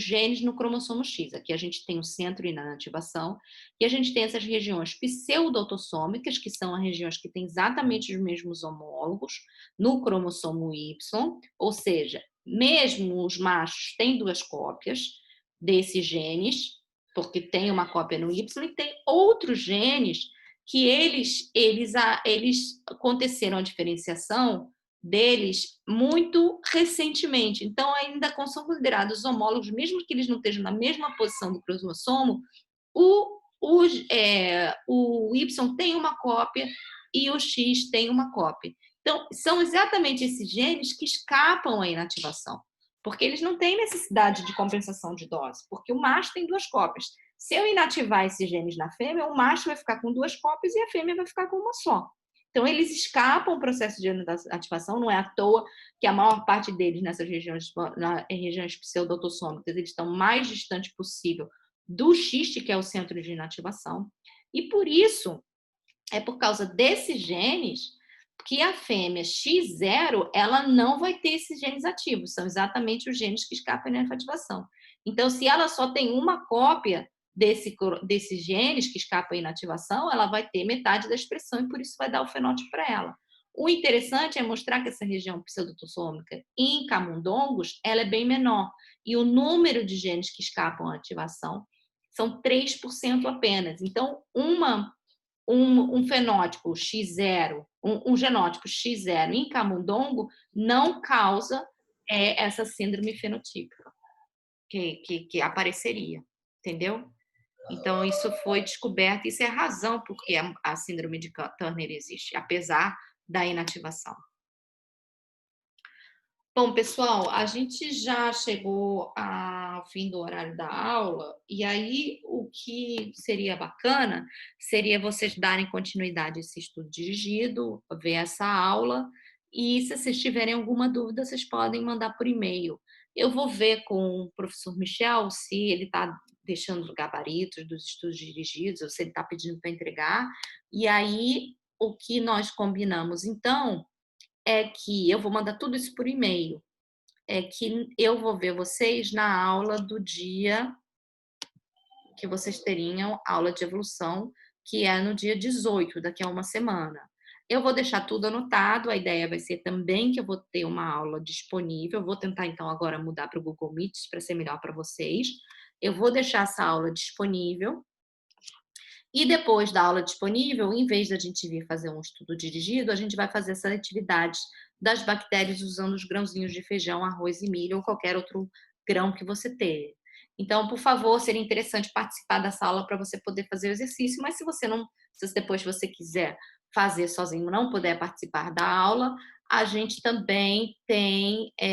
genes no cromossomo X. Aqui a gente tem o centro inativação e a gente tem essas regiões pseudo-autossômicas, que são as regiões que têm exatamente os mesmos homólogos no cromossomo Y, ou seja, mesmo os machos têm duas cópias desses genes, porque tem uma cópia no Y e tem outros genes que eles aconteceram a diferenciação deles muito recentemente. Então, ainda são considerados homólogos, mesmo que eles não estejam na mesma posição do cromossomo, o Y tem uma cópia e o X tem uma cópia. Então, são exatamente esses genes que escapam à inativação, porque eles não têm necessidade de compensação de dose, porque o macho tem duas cópias. Se eu inativar esses genes na fêmea, o macho vai ficar com duas cópias e a fêmea vai ficar com uma só. Então, eles escapam o processo de ativação, não é à toa que a maior parte deles nessas regiões pseudo-autossômicas, eles estão mais distante possível do xiste, que é o centro de inativação. E por isso, é por causa desses genes que a fêmea X0, ela não vai ter esses genes ativos, são exatamente os genes que escapam da inativação. Então, se ela só tem uma cópia desses genes que escapam à inativação, ela vai ter metade da expressão e por isso vai dar o fenótipo para ela. O interessante é mostrar que essa região pseudotossômica em camundongos ela é bem menor e o número de genes que escapam à ativação são 3% apenas. Então, um fenótipo X0, um genótipo X0 em camundongo não causa essa síndrome fenotípica que apareceria, entendeu? Então, isso foi descoberto, isso é a razão por que a síndrome de Turner existe, apesar da inativação. Bom, pessoal, a gente já chegou ao fim do horário da aula, e aí o que seria bacana seria vocês darem continuidade a esse estudo dirigido, ver essa aula, e se vocês tiverem alguma dúvida, vocês podem mandar por e-mail. Eu vou ver com o professor Michel se ele está deixando os gabaritos dos estudos dirigidos, ou se ele está pedindo para entregar, e aí o que nós combinamos, então, é que eu vou mandar tudo isso por e-mail. É que eu vou ver vocês na aula do dia que vocês teriam aula de evolução, que é no dia 18, daqui a uma semana. Eu vou deixar tudo anotado, a ideia vai ser também que eu vou ter uma aula disponível. Vou tentar então agora mudar para o Google Meet para ser melhor para vocês. Eu vou deixar essa aula disponível. E depois da aula disponível, em vez da gente vir fazer um estudo dirigido, a gente vai fazer essa atividade das bactérias usando os grãozinhos de feijão, arroz e milho ou qualquer outro grão que você tenha. Então, por favor, seria interessante participar dessa aula para você poder fazer o exercício, mas se você não, se depois você quiser fazer sozinho, não puder participar da aula, a gente também tem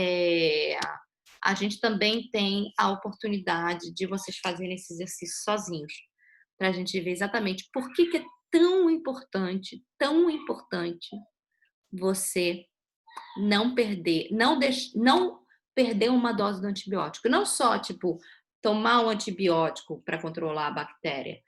a oportunidade de vocês fazerem esse exercício sozinhos, para a gente ver exatamente por que é tão importante você não perder, não perder uma dose do antibiótico. Não só, tipo, tomar um antibiótico para controlar a bactéria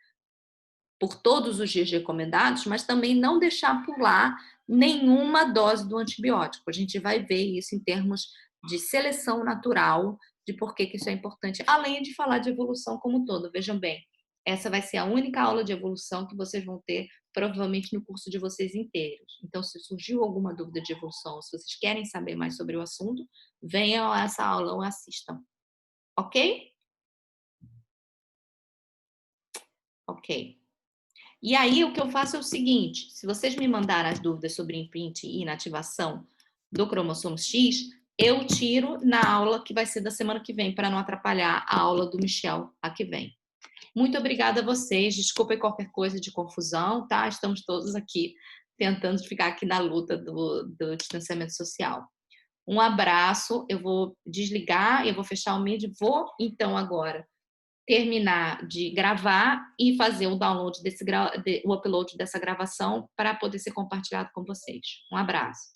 por todos os dias recomendados, mas também não deixar pular nenhuma dose do antibiótico. A gente vai ver isso em termos de seleção natural, de por que isso é importante, além de falar de evolução como um todo. Vejam bem, essa vai ser a única aula de evolução que vocês vão ter, provavelmente, no curso de vocês inteiros. Então, se surgiu alguma dúvida de evolução, se vocês querem saber mais sobre o assunto, venham a essa aula ou assistam. Ok? Ok. E aí, o que eu faço é o seguinte, se vocês me mandarem as dúvidas sobre imprint e inativação do cromossomo X, eu tiro na aula que vai ser da semana que vem, para não atrapalhar a aula do Michel, a que vem. Muito obrigada a vocês, desculpem qualquer coisa de confusão, tá? Estamos todos aqui tentando ficar aqui na luta do distanciamento social. Um abraço, eu vou desligar, eu vou fechar o Meet, vou então agora terminar de gravar e fazer o download o upload dessa gravação para poder ser compartilhado com vocês. Um abraço.